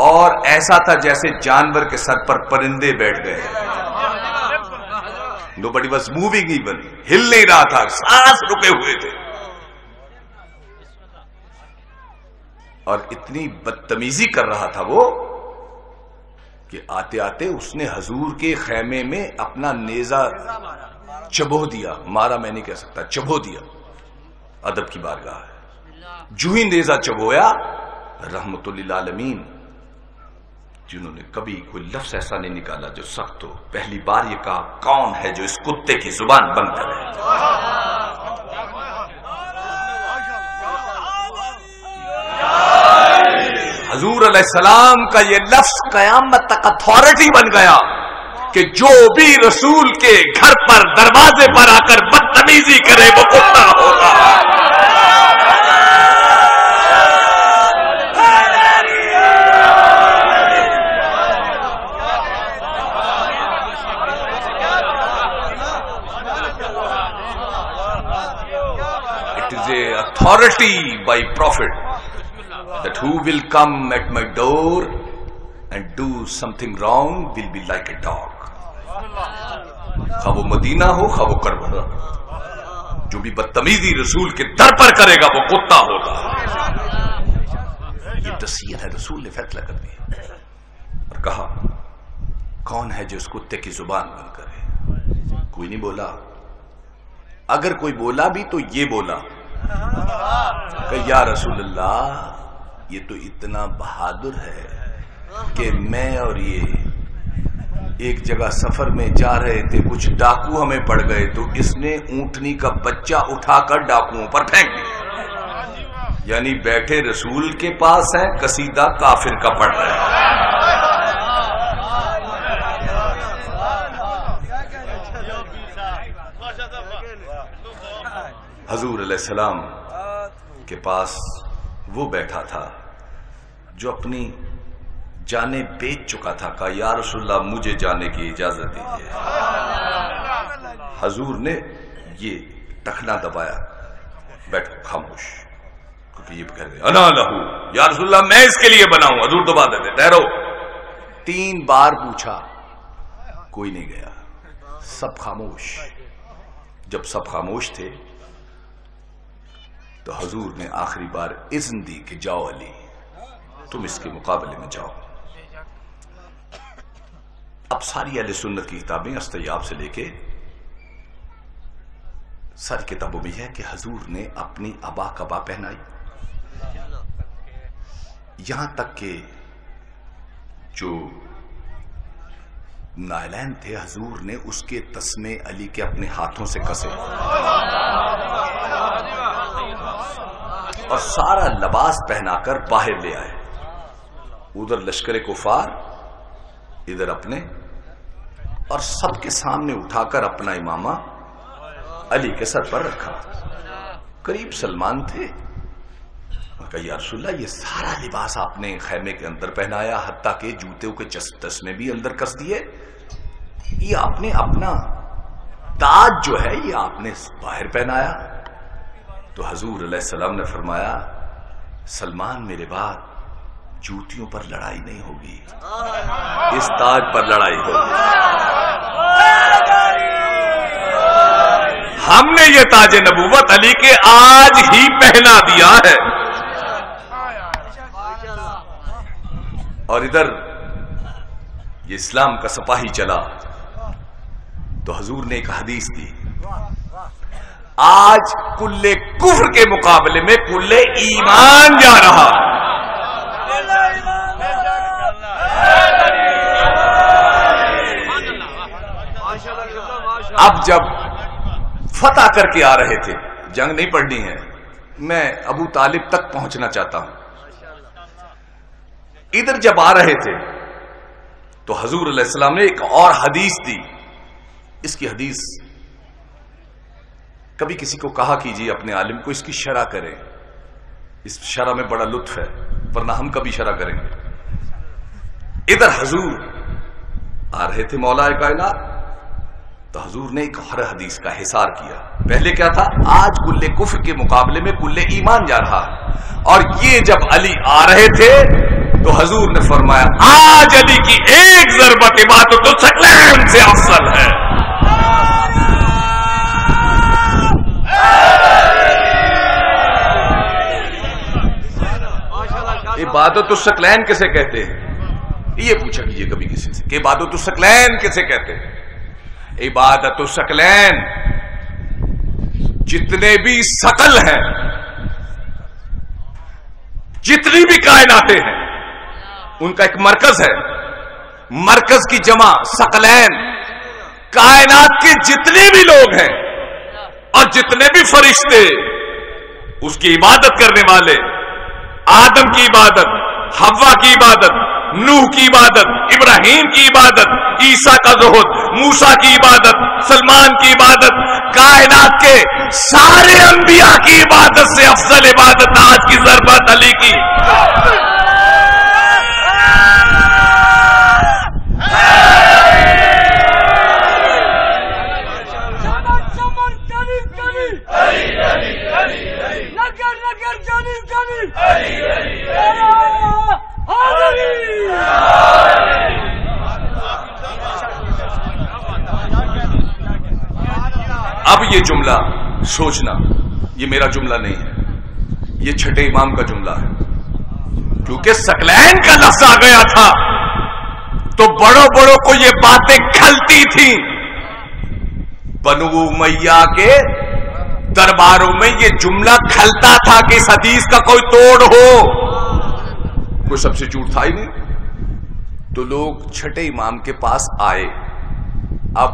اور ایسا تھا جیسے جانور کے سر پر پرندے بیٹھ گئے. Nobody was moving even. ہل نہیں رہا تھا, سانس رکے ہوئے تھے. اور اتنی بدتمیزی کر رہا تھا وہ کہ آتے آتے اس نے حضور کے خیمے میں اپنا نیزہ چبو دیا. مارا میں نہیں کہہ سکتا, چبو دیا. ادب کی بارگاہ ہے. جو ہی نیزہ چبویا, رحمت للعالمین جنہوں نے کبھی کوئی لفظ ایسا نہیں نکالا جو سخت ہو, پہلی بار یہ کہا کون ہے جو اس کتے کی زبان بند کرے. حضور علیہ السلام کا یہ لفظ قیامت تک اتھارٹی بن گیا کہ جو بھی رسول کے گھر پر دروازے پر آ کر بدتمیزی کرے وہ کتا ہوگا. It is a authority by Prophet that who will come at my door and do something wrong will be like a dog. خواہ وہ مدینہ ہو خواہ وہ کربلا, جو بھی بدتمیزی رسول کے در پر کرے گا وہ کتا ہوگا. یہ تصویر ہے, رسول نے فیصلہ کر دیا اور کہا کون ہے جو اس کتے کی زبان بند کرے. کوئی نہیں بولا. اگر کوئی بولا بھی تو یہ بولا کہ یا رسول اللہ یہ تو اتنا بہادر ہے کہ میں اور یہ ایک جگہ سفر میں جا رہے تھے, کچھ ڈاکو ہمیں پڑ گئے تو اس نے اونٹنی کا بچہ اٹھا کر ڈاکوؤں پر پھینک دیا. یعنی بیٹھے رسول کے پاس ہیں, قصیدہ کافر کا پڑھ رہے ہیں. حضور علیہ السلام کے پاس وہ بیٹھا تھا جو اپنی جانیں بیچ چکا تھا. کہا یا رسول اللہ مجھے جانے کی اجازت دیجیے. حضور نے یہ ٹخنا دبایا, بیٹھو خاموش, کیونکہ یہ کہہ رہے انا لہو, یا رسول اللہ میں اس کے لیے بنا ہوں. حضور دبا دیتے, ٹھہرو. 3 بار پوچھا, کوئی نہیں گیا, سب خاموش. جب سب خاموش تھے تو حضور نے آخری بار اذن دی کہ جاؤ علی, تم اس کے مقابلے میں جاؤ. اب ساری اہل سنت کی کتابیں استیاب سے لے کے ساری کتابوں میں ہے کہ حضور نے اپنی ابا قبا پہنائی, یہاں تک کہ جو نائلین تھے حضور نے اس کے تسمے علی کے اپنے ہاتھوں سے کسے اور سارا لباس پہنا کر باہر لے آئے. ادھر لشکر کفار, ادھر اپنے, اور سب کے سامنے اٹھا کر اپنا امامہ علی کے سر پر رکھا. قریب سلمان تھے, کہا یا رسول اللہ یہ سارا لباس آپ نے خیمے کے اندر پہنایا, حتیٰ کہ جوتوں کے تسمے بھی اندر کس دیے. یہ آپ نے اپنا تاج جو ہے یہ آپ نے باہر پہنایا. تو حضور علیہ السلام نے فرمایا سلمان میرے بعد جوتیوں پر لڑائی نہیں ہوگی, اس تاج پر لڑائی ہوگی. ہم نے یہ تاج نبوت علی کے آج ہی پہنا دیا ہے. اور ادھر یہ اسلام کا سپاہی چلا تو حضور نے ایک حدیث دی, آج کل کفر کے مقابلے میں کل ایمان جا رہا. اب جب فتح کر کے آ رہے تھے, جنگ نہیں پڑھنی ہے, میں ابو طالب تک پہنچنا چاہتا ہوں. ادھر جب آ رہے تھے تو حضور علیہ السلام نے ایک اور حدیث دی. اس کی حدیث کبھی کسی کو کہا کیجیے اپنے عالم کو اس کی شرح کریں، اس شرح میں بڑا لطف ہے، ورنہ ہم کبھی شرح کریں گے۔ ادھر حضور آ رہے تھے مولا کائنات، تو حضور نے ایک ہر حدیث کا حصار کیا۔ پہلے کیا تھا؟ آج کل کفر کے مقابلے میں کل ایمان جا رہا، اور یہ جب علی آ رہے تھے تو حضور نے فرمایا آج علی کی ایک ضربت عبادت الثقلین سے افضل ہے۔ عبادت الثقلین کسے کہتے ہیں؟ یہ پوچھا کیجئے کبھی کسی سے کہ عبادت الثقلین کسے کہتے ہیں؟ عبادت الثقلین جتنے بھی ثقل ہیں، جتنی بھی کائناتیں ہیں، ان کا ایک مرکز ہے، مرکز کی جمع ثقلین۔ کائنات کے جتنے بھی لوگ ہیں اور جتنے بھی فرشتے اس کی عبادت کرنے والے، آدم کی عبادت، حوا کی عبادت، نوح کی عبادت، ابراہیم کی عبادت، عیسیٰ کا زہد، موسیٰ کی عبادت، سلمان کی عبادت، کائنات کے سارے انبیاء کی عبادت سے افضل عبادت آج کی ضربت علی کی۔ اب یہ جملہ سوچنا، یہ میرا جملہ نہیں ہے، یہ چھٹے امام کا جملہ ہے، کیونکہ ثقلین کا لفظ آ گیا تھا تو بڑوں بڑوں کو یہ باتیں کھلتی تھیں۔ بنو امیہ کے درباروں میں یہ جملہ کھلتا تھا کہ اس حدیث کا کوئی توڑ ہو، کوئی سبسٹیٹیوٹ تھا ہی نہیں، تو لوگ چھٹے امام کے پاس آئے۔ اب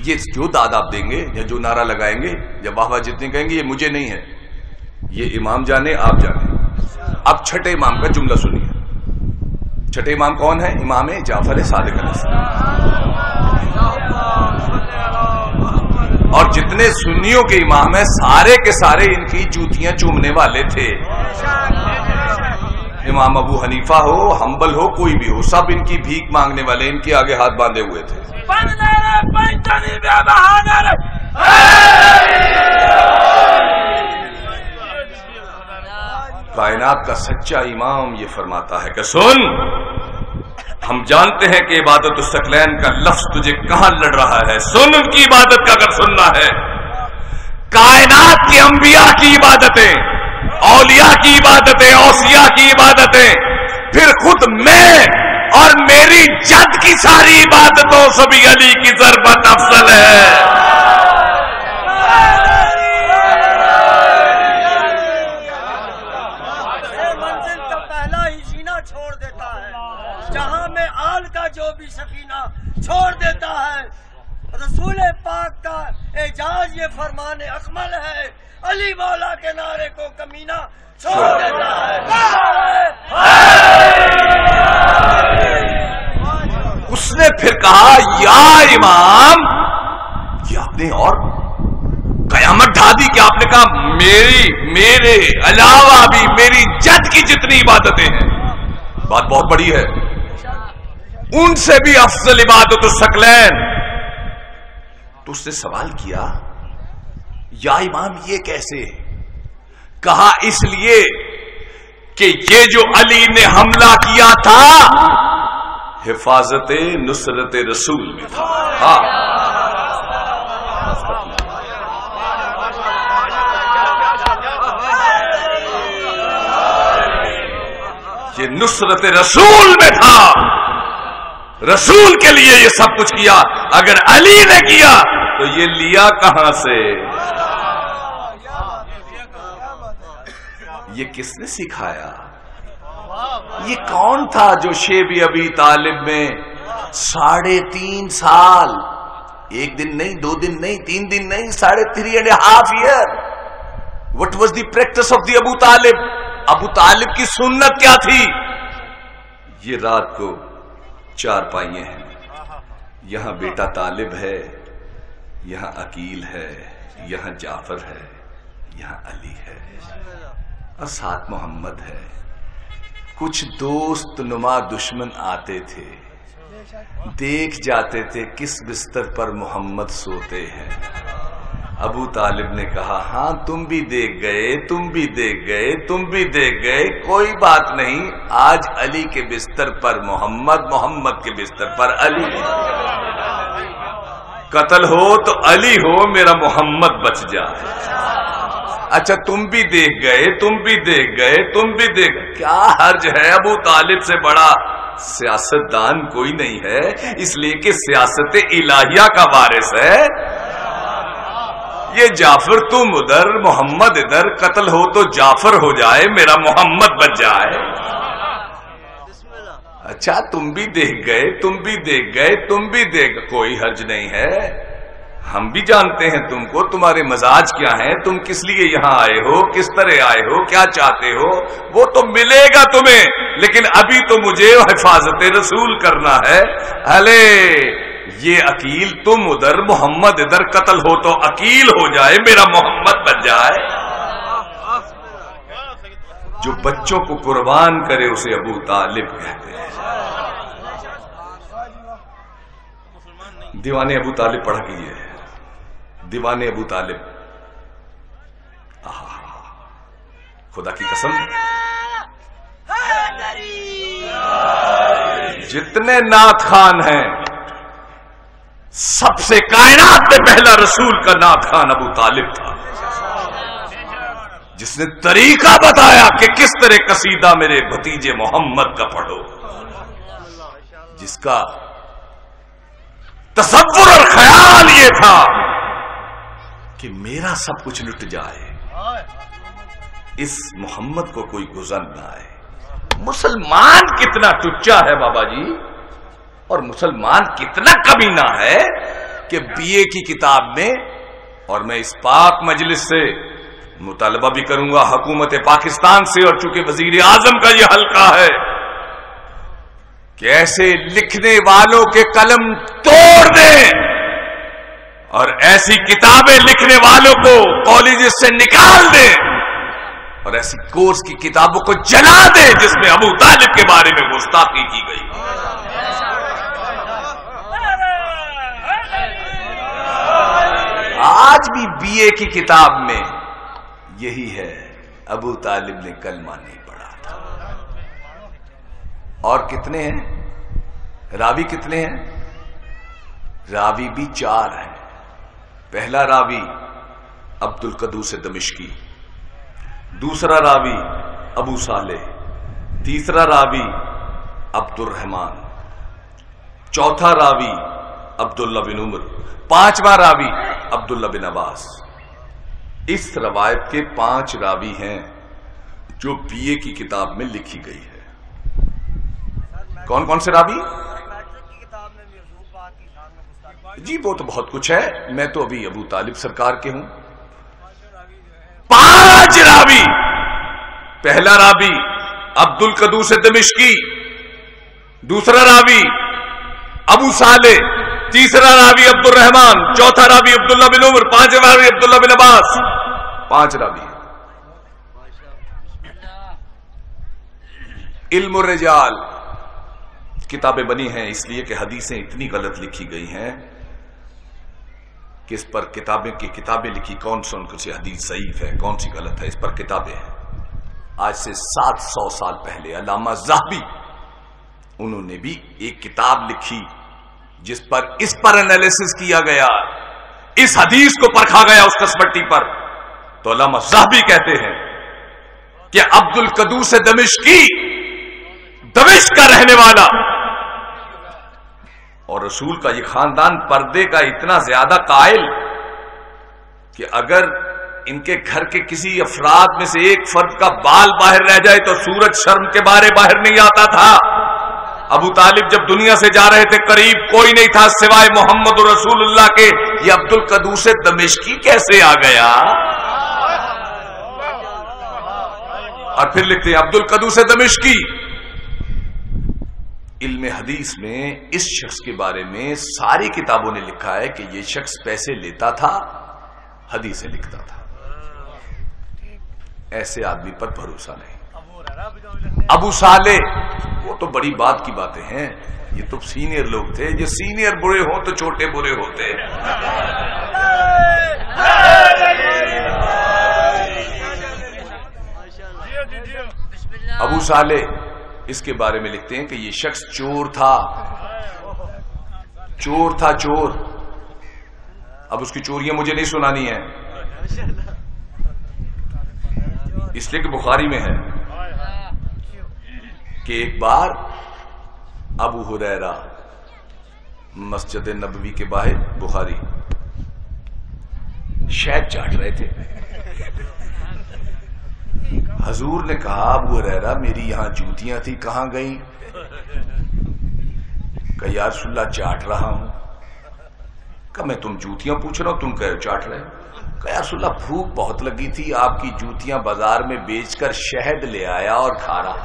یہ جو داد آپ دیں گے یا جو نعرہ لگائیں گے یا واہ واہ جتنے کہیں گے یہ مجھے نہیں ہے، یہ امام جانے آپ جانے۔ اب چھٹے امام کا جملہ سنیے۔ چھٹے امام کون ہے؟ امام جعفر صادق علیہ السلام۔ اور جتنے سنیوں کے امام ہیں سارے کے سارے ان کی جوتیاں چومنے والے تھے۔ امام ابو حنیفہ ہو، حنبل ہو، کوئی بھی ہو، سب ان کی بھیک مانگنے والے، ان کے آگے ہاتھ باندھے ہوئے تھے۔ کائنات کا سچا امام یہ فرماتا ہے کہ سن، ہم جانتے ہیں کہ عبادت الثقلین کا لفظ تجھے کہاں لڑ رہا ہے، سن ان کی عبادت کا اگر سننا ہے، کائنات کے انبیاء کی عبادتیں، اولیاء کی عبادتیں، اوصیاء کی عبادتیں، پھر خود میں اور میری جد کی ساری عبادتوں سے بھی علی کی ضربت افضل ہے۔ منزل کا پہلا ہی سینہ چھوڑ دیتا ہے، جہاں میں آل کا جو بھی سفینہ چھوڑ دیتا ہے۔ رسول پاک کا اعجاز یہ فرمان اکمل ہے، علی مولا کے نعرے کو کمینہ چھوڑ دیتا ہے۔ اس نے پھر کہا یا امام، یہ آپ نے اور قیامت ڈھا دی کہ آپ نے کہا میرے علاوہ بھی میری جد کی جتنی عبادتیں ہیں، بات بہت بڑی ہے، ان سے بھی افضل عبادت الثقلین۔ تو اس نے سوال کیا یا امام یہ کیسے؟ کہا اس لیے کہ یہ جو علی نے حملہ کیا تھا حفاظت نصرت رسول میں تھا۔ ہاں، یہ نصرت رسول میں تھا، رسول کے لیے یہ سب کچھ کیا۔ اگر علی نے کیا تو یہ لیا کہاں سے؟ یہ کس نے سکھایا؟ یہ کون تھا جو شیب ابی طالب میں 3.5 سال، ایک دن نہیں، 2 دن نہیں، 3 دن نہیں، 3.5 years. What was the practice of the ابو طالب؟ ابو طالب کی سنت کیا تھی؟ یہ رات کو 4 پائیے ہیں، یہاں بیٹا طالب ہے، یہاں عقیل ہے، یہاں جعفر ہے، یہاں علی ہے اور ساتھ محمد ہے. کچھ دوست نما دشمن آتے تھے، دیکھ جاتے تھے کس بستر پر محمد سوتے ہیں. ابو طالب نے کہا ہاں تم بھی دیکھ گئے، تم بھی دیکھ گئے، تم بھی دیکھ گئے، کوئی بات نہیں. آج علی کے بستر پر محمد، محمد کے بستر پر علی. قتل ہو تو علی ہو، میرا محمد بچ جائے. اچھا تم بھی دیکھ گئے، تم بھی دیکھ گئے، تم بھی دیکھ گئے. کیا حرج ہے؟ ابو طالب سے بڑا سیاستدان کوئی نہیں ہے، اس لیے کہ سیاست الہیہ کا وارث ہے. یہ جعفر تم ادھر، محمد ادھر، قتل ہو تو جعفر ہو جائے، میرا محمد بچ جائے. اچھا تم بھی دیکھ گئے، تم بھی دیکھ گئے، تم بھی دیکھ، کوئی حرج نہیں ہے. ہم بھی جانتے ہیں تم کو، تمہارے مزاج کیا ہیں، تم کس لیے یہاں آئے ہو، کس طرح آئے ہو، کیا چاہتے ہو، وہ تو ملے گا تمہیں. لیکن ابھی تو مجھے حفاظت رسول کرنا ہے. ارے یہ عقیل تم ادھر، محمد ادھر، قتل ہو تو عقیل ہو جائے، میرا محمد بن جائے. جو بچوں کو قربان کرے اسے ابو طالب کہتے ہیں. دیوانے ابو طالب پڑھا کیجئے، دیوانے ابو طالب. خدا کی قسم جتنے نعت خان ہیں سب سے کائنات میں پہلا رسول کا نعت خان ابو طالب تھا، جس نے طریقہ بتایا کہ کس طرح قصیدہ میرے بھتیجے محمد کا پڑھو، جس کا تصور اور خیال یہ تھا کہ میرا سب کچھ لٹ جائے، اس محمد کو کوئی گزر نہ آئے. مسلمان کتنا ٹچا ہے بابا جی، اور مسلمان کتنا کمینہ ہے کہ بی اے کی کتاب میں، اور میں اس پاک مجلس سے مطالبہ بھی کروں گا حکومت پاکستان سے، اور چونکہ وزیر اعظم کا یہ حلقہ ہے، کہ ایسے لکھنے والوں کے قلم توڑ دیں اور ایسی کتابیں لکھنے والوں کو کالجز سے نکال دیں اور ایسی کورس کی کتابوں کو جلا دیں جس میں ابو طالب کے بارے میں گستاخی کی گئی. آج بھی بی اے کی کتاب میں یہی ہے، ابو طالب نے کلمہ نہیں پڑھا تھا. اور کتنے ہیں راوی؟ کتنے ہیں راوی؟ بھی 4 ہیں. پہلا راوی عبد القدوس دمشقی، دوسرا راوی ابو صالح، تیسرا راوی عبد الرحمن، چوتھا راوی عبداللہ بن عمر، پانچواں راوی عبداللہ بن عباس. اس روایت کے 5 راوی ہیں جو بی اے کی کتاب میں لکھی گئی ہے. کون کون سے راوی؟ جی وہ تو بہت کچھ ہے، میں تو ابھی ابو طالب سرکار کے ہوں. 5 راوی. پہلا راوی عبد القدوس دمشقی، دوسرا راوی ابو صالح، تیسرا راوی عبد الرحمن، چوتھا راوی عبداللہ بن عمر، پانچواں راوی عبداللہ بن عباس. 5 راوی. علم الرجال کتابیں بنی ہیں اس لیے کہ حدیثیں اتنی غلط لکھی گئی ہیں کہ اس پر کتابیں لکھی، کون سی حدیث ضعیف ہے، کون سی غلط ہے، اس پر کتابیں ہیں. آج سے 700 سال پہلے علامہ ذہبی انہوں نے بھی ایک کتاب لکھی جس پر اس پر انالیسس کیا گیا، اس حدیث کو پرکھا گیا اس کسبٹی پر. تو علامہ ذہبی کہتے ہیں کہ عبد القدوس دمشقی دمشق کا رہنے والا، اور رسول کا یہ خاندان پردے کا اتنا زیادہ قائل کہ اگر ان کے گھر کے کسی افراد میں سے ایک فرد کا بال باہر رہ جائے تو سورج شرم کے بارے باہر نہیں آتا تھا. ابو طالب جب دنیا سے جا رہے تھے قریب کوئی نہیں تھا سوائے محمد رسول اللہ کے. یہ عبد القدوس دمشقی کیسے آ گیا؟ اور پھر لکھتے ہیں عبد القدوس دمشقی. علم حدیث میں اس شخص کے بارے میں ساری کتابوں نے لکھا ہے کہ یہ شخص پیسے لیتا تھا حدیثیں لکھتا تھا. ایسے آدمی پر بھروسہ نہیں. ابو صالح وہ تو بڑی بات کی باتیں ہیں، یہ تو سینئر لوگ تھے. جو سینئر برے ہوں تو چھوٹے برے ہوتے ہیں. ابو صالح اس کے بارے میں لکھتے ہیں کہ یہ شخص چور تھا. چور تھا، چور. اب اس کی چوریاں مجھے نہیں سنانی ہیں، اس لیے کہ بخاری میں ہے کہ ایک بار ابو ہریرہ مسجد نبوی کے باہر، بخاری، شہد چاٹ رہے تھے. حضور نے کہا ابو ہریرہ میری یہاں جوتیاں تھی کہاں گئیں؟ کہ یا رسول اللہ چاٹ رہا ہوں. کہ میں تم جوتیاں پوچھ رہا ہوں، تم کہہ چاٹ رہے ہو. کہ یا رسول اللہ بھوک بہت لگی تھی، آپ کی جوتیاں بازار میں بیچ کر شہد لے آیا اور کھا رہا.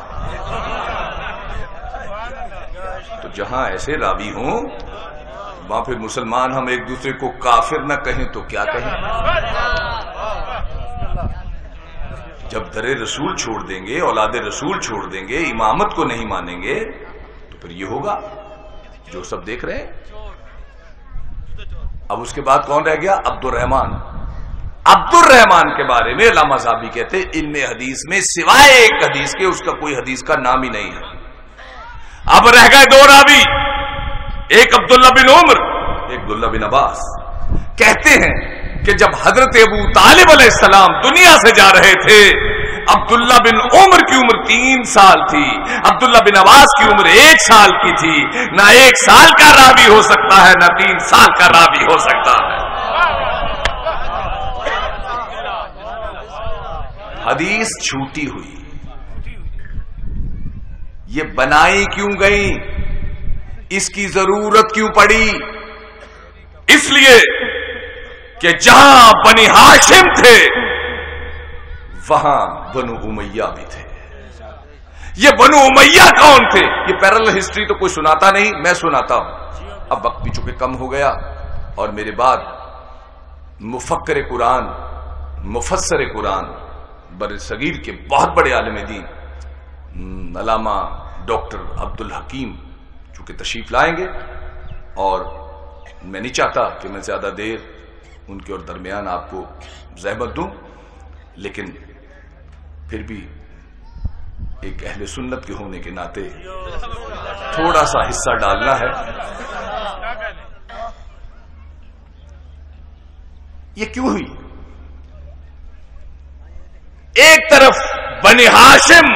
تو جہاں ایسے راوی ہوں وہاں پھر مسلمان ہم ایک دوسرے کو کافر نہ کہیں تو کیا کہیں. جب در رسول چھوڑ دیں گے، اولاد رسول چھوڑ دیں گے، امامت کو نہیں مانیں گے تو پھر یہ ہوگا جو سب دیکھ رہے ہیں. اب اس کے بعد کون رہ گیا؟ عبد الرحمن. عبد الرحمن کے بارے میں علامہ صاحبی کہتے علم حدیث میں سوائے ایک حدیث کے اس کا کوئی حدیث کا نام ہی نہیں ہے. اب رہ گئے دو راوی، ایک عبداللہ بن عمر، ایک عبداللہ بن عباس. کہتے ہیں کہ جب حضرت ابو طالب علیہ السلام دنیا سے جا رہے تھے، عبداللہ بن عمر کی عمر 3 سال تھی، عبداللہ بن عباس کی عمر 1 سال کی تھی. نہ 1 سال کا راوی ہو سکتا ہے، نہ 3 سال کا راوی ہو سکتا ہے. حدیث چھوٹی ہوئی. یہ بنائی کیوں گئی؟ اس کی ضرورت کیوں پڑی؟ اس لیے کہ جہاں بنی ہاشم تھے وہاں بنو امیہ بھی تھے. یہ بنو امیہ کون تھے؟ یہ پیرلل ہسٹری تو کوئی سناتا نہیں، میں سناتا ہوں. اب وقت بھی چونکہ کم ہو گیا اور میرے بعد مفکر قرآن، مفسر قرآن، بر صغیر کے بہت بڑے عالم دین علامہ ڈاکٹر عبد الحکیم چونکہ تشریف لائیں گے، اور میں نہیں چاہتا کہ میں زیادہ دیر ان کے اور درمیان آپ کو زحمت دوں، لیکن پھر بھی ایک اہل سنت کے ہونے کے ناطے تھوڑا سا حصہ ڈالنا ہے. یہ کیوں ہوئی؟ ایک طرف بنی ہاشم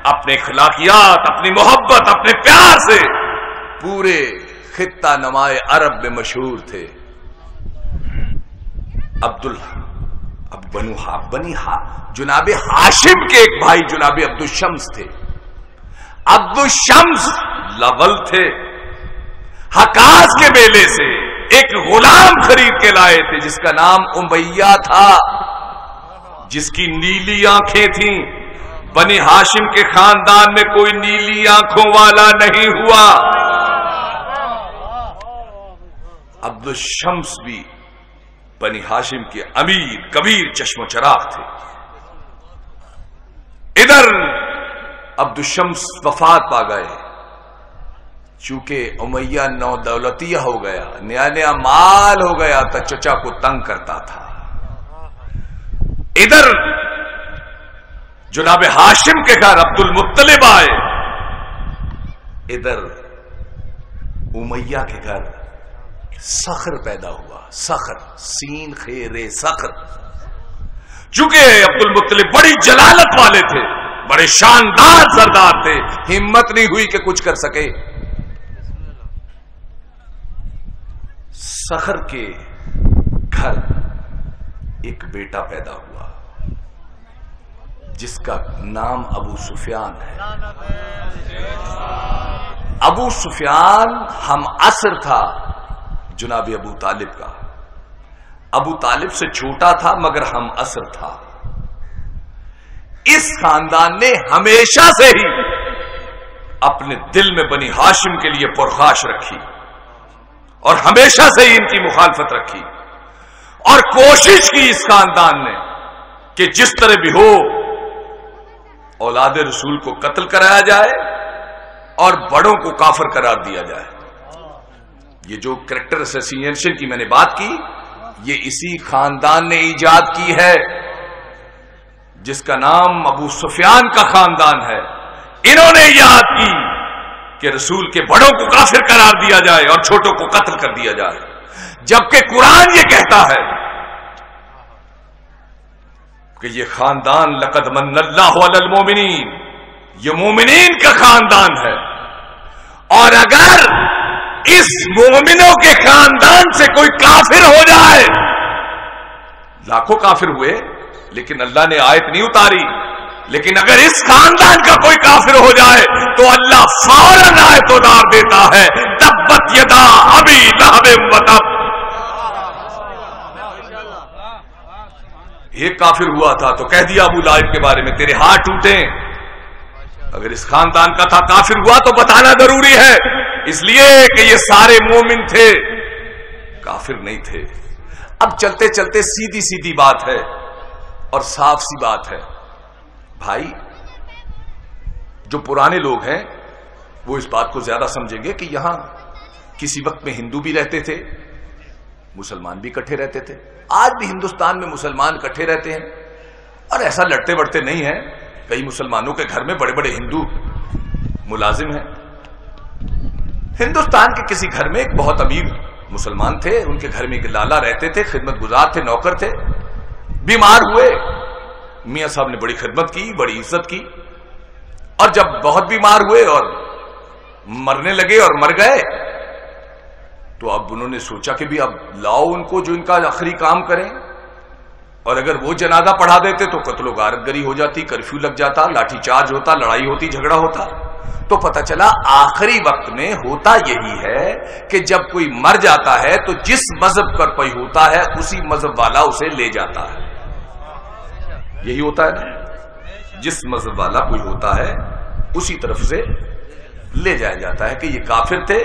اپنے اخلاقیات، اپنی محبت، اپنے پیار سے پورے خطہ نمائے عرب میں مشہور تھے. جناب ہاشم کے ایک بھائی جناب عبد الشمس تھے. عبد الشمس لول تھے، حکاز کے میلے سے ایک غلام خرید کے لائے تھے جس کا نام امیہ تھا، جس کی نیلی آنکھیں تھیں. بنی ہاشم کے خاندان میں کوئی نیلی آنکھوں والا نہیں ہوا. عبد الشمس بھی بنی ہاشم کے امیر کبیر چشم و چراغ تھے. ادھر عبد الشمس وفات پا گئے چونکہ امیہ نو دولتیہ ہو گیا، نیا نیا مال ہو گیا تو چچا کو تنگ کرتا تھا. ادھر جناب ہاشم کے گھر عبد المطلب آئے، ادھر امیہ کے گھر صخر پیدا ہوا. صخر، سین خیر صخر. چونکہ عبد المطلب بڑی جلالت والے تھے، بڑے شاندار سردار تھے، ہمت نہیں ہوئی کہ کچھ کر سکے. صخر کے گھر ایک بیٹا پیدا ہوا جس کا نام ابو سفیان ہے. ابو سفیان ہم عصر تھا جناب ابو طالب کا. ابو طالب سے چھوٹا تھا مگر ہم عصر تھا. اس خاندان نے ہمیشہ سے ہی اپنے دل میں بنی ہاشم کے لیے پرخاش رکھی اور ہمیشہ سے ہی ان کی مخالفت رکھی. اور کوشش کی اس خاندان نے کہ جس طرح بھی ہو اولاد رسول کو قتل کرایا جائے اور بڑوں کو کافر قرار دیا جائے. یہ جو کریکٹر اسیسینیشن کی میں نے بات کی، یہ اسی خاندان نے ایجاد کی ہے جس کا نام ابو سفیان کا خاندان ہے. انہوں نے یاد کی کہ رسول کے بڑوں کو کافر قرار دیا جائے اور چھوٹوں کو قتل کر دیا جائے، جبکہ قرآن یہ کہتا ہے کہ یہ خاندان لقد من اللہ علی المومنین، یہ مومنین کا خاندان ہے. اور اگر اس مومنوں کے خاندان سے کوئی کافر ہو جائے، لاکھوں کافر ہوئے لیکن اللہ نے آیت نہیں اتاری، لیکن اگر اس خاندان کا کوئی کافر ہو جائے تو اللہ فوراً آیت اتار دیتا ہے، تبت یدا ابی لہب و تب. ایک کافر ہوا تھا تو کہہ دیا ابو لہب کے بارے میں تیرے ہاتھ ٹوٹے. اگر اس خاندان کا تھا کافر ہوا تو بتانا ضروری ہے، اس لیے کہ یہ سارے مومن تھے، کافر نہیں تھے. اب چلتے چلتے سیدھی سیدھی بات ہے اور صاف سی بات ہے بھائی، جو پرانے لوگ ہیں وہ اس بات کو زیادہ سمجھیں گے کہ یہاں کسی وقت میں ہندو بھی رہتے تھے، مسلمان بھی اکٹھے رہتے تھے. آج بھی ہندوستان میں مسلمان اکٹھے رہتے ہیں اور ایسا لڑتے بڑھتے نہیں ہیں. کئی مسلمانوں کے گھر میں بڑے بڑے ہندو ملازم ہیں. ہندوستان کے کسی گھر میں ایک بہت امیر مسلمان تھے، ان کے گھر میں ایک لالا رہتے تھے، خدمت گزار تھے، نوکر تھے. بیمار ہوئے، میاں صاحب نے بڑی خدمت کی، بڑی عزت کی، اور جب بہت بیمار ہوئے اور مرنے لگے اور مر گئے تو اب انہوں نے سوچا کہ بھی اب لاؤ ان کو جو ان کا آخری کام کریں. اور اگر وہ جنازہ پڑھا دیتے تو قتل و غارت گری ہو جاتی، کرفیو لگ جاتا، لاٹھی چارج ہوتا، لڑائی ہوتی، جھگڑا ہوتا. تو پتہ چلا آخری وقت میں ہوتا یہی ہے کہ جب کوئی مر جاتا ہے تو جس مذہب پر کوئی ہوتا ہے اسی مذہب والا اسے لے جاتا ہے. یہی ہوتا ہے نا، جس مذہب والا کوئی ہوتا ہے اسی طرف سے لے جایا جاتا ہے کہ یہ کافر تھے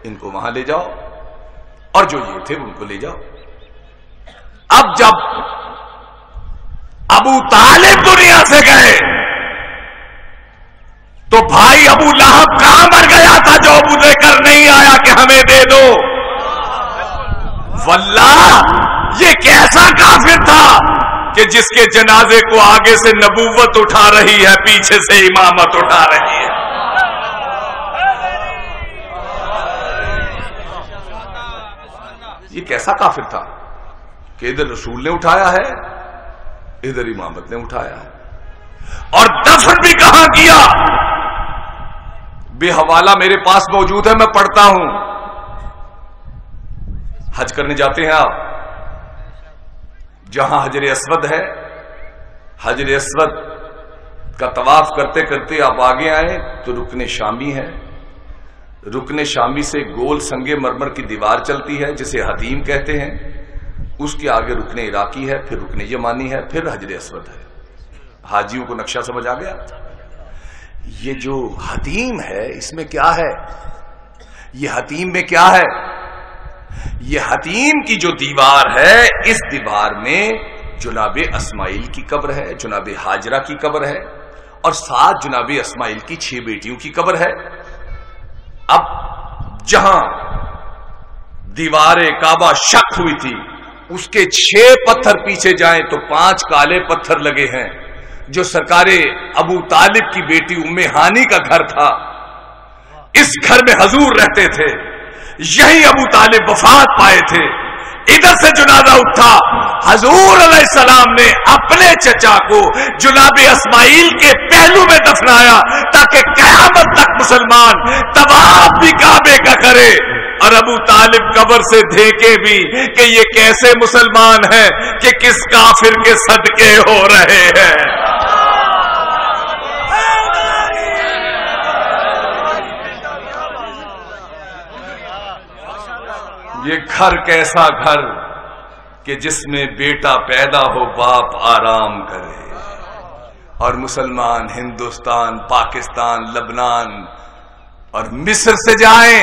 ان کو وہاں لے جاؤ اور جو یہ تھے ان کو لے جاؤ. اب جب ابو طالب دنیا سے گئے تو بھائی ابو لہب کہاں مر گیا تھا جو ابو لے کر نہیں آیا کہ ہمیں دے دو. واللہ یہ کیسا کافر تھا کہ جس کے جنازے کو آگے سے نبوت اٹھا رہی ہے، پیچھے سے امامت اٹھا رہی ہے. یہ کیسا کافر تھا کہ ادھر رسول نے اٹھایا ہے، ادھر امامت نے اٹھایا ہے. اور دفن بھی کہاں کیا؟ بے حوالہ میرے پاس موجود ہے، میں پڑھتا ہوں. حج کرنے جاتے ہیں آپ، جہاں حجر اسود ہے، حجر اسود کا طواف کرتے کرتے آپ آگے آئے تو رکن شامی ہے. رکن شامی سے گول سنگ مرمر کی دیوار چلتی ہے جسے حتیم کہتے ہیں، اس کے آگے رکن عراقی ہے، پھر رکن یمانی ہے، پھر حجر اسود ہے. حاجیوں کو نقشہ سمجھ آ گیا؟ یہ جو حتیم ہے اس میں کیا ہے؟ یہ حتیم میں کیا ہے؟ یہ حتیم کی جو دیوار ہے، اس دیوار میں جناب اسماعیل کی قبر ہے، جناب ہاجرہ کی قبر ہے، اور ساتھ جناب اسماعیل کی 6 بیٹیوں کی قبر ہے. اب جہاں دیوار کعبہ شق ہوئی تھی اس کے 6 پتھر پیچھے جائیں تو 5 کالے پتھر لگے ہیں، جو سرکار ابو طالب کی بیٹی ام ہانی کا گھر تھا. اس گھر میں حضور رہتے تھے، یہی ابو طالب وفات پائے تھے. ادھر سے جنازہ اٹھا، حضور علیہ السلام نے اپنے چچا کو جناب اسماعیل کے پہلو میں دفنایا تاکہ قیامت تک مسلمان طواف بھی کعبے کا کرے اور ابو طالب قبر سے دیکھے بھی کہ یہ کیسے مسلمان ہیں کہ کس کافر کے صدقے ہو رہے ہیں. یہ گھر کیسا گھر کہ جس میں بیٹا پیدا ہو باپ آرام کرے. اور مسلمان ہندوستان، پاکستان، لبنان اور مصر سے جائیں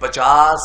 50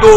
2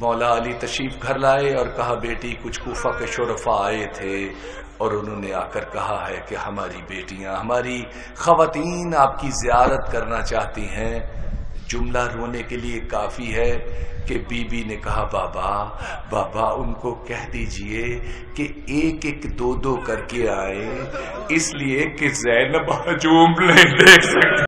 مولا علی تشریف گھر لائے اور کہا بیٹی کچھ کوفہ کے شرفاء آئے تھے اور انہوں نے آ کر کہا ہے کہ ہماری بیٹیاں ہماری خواتین آپ کی زیارت کرنا چاہتی ہیں. جملہ رونے کے لیے کافی ہے کہ بی بی نے کہا بابا ان کو کہہ دیجئے کہ ایک ایک دو کر کے آئے، اس لیے کہ زینب ہجوم نہیں دیکھ سکتی.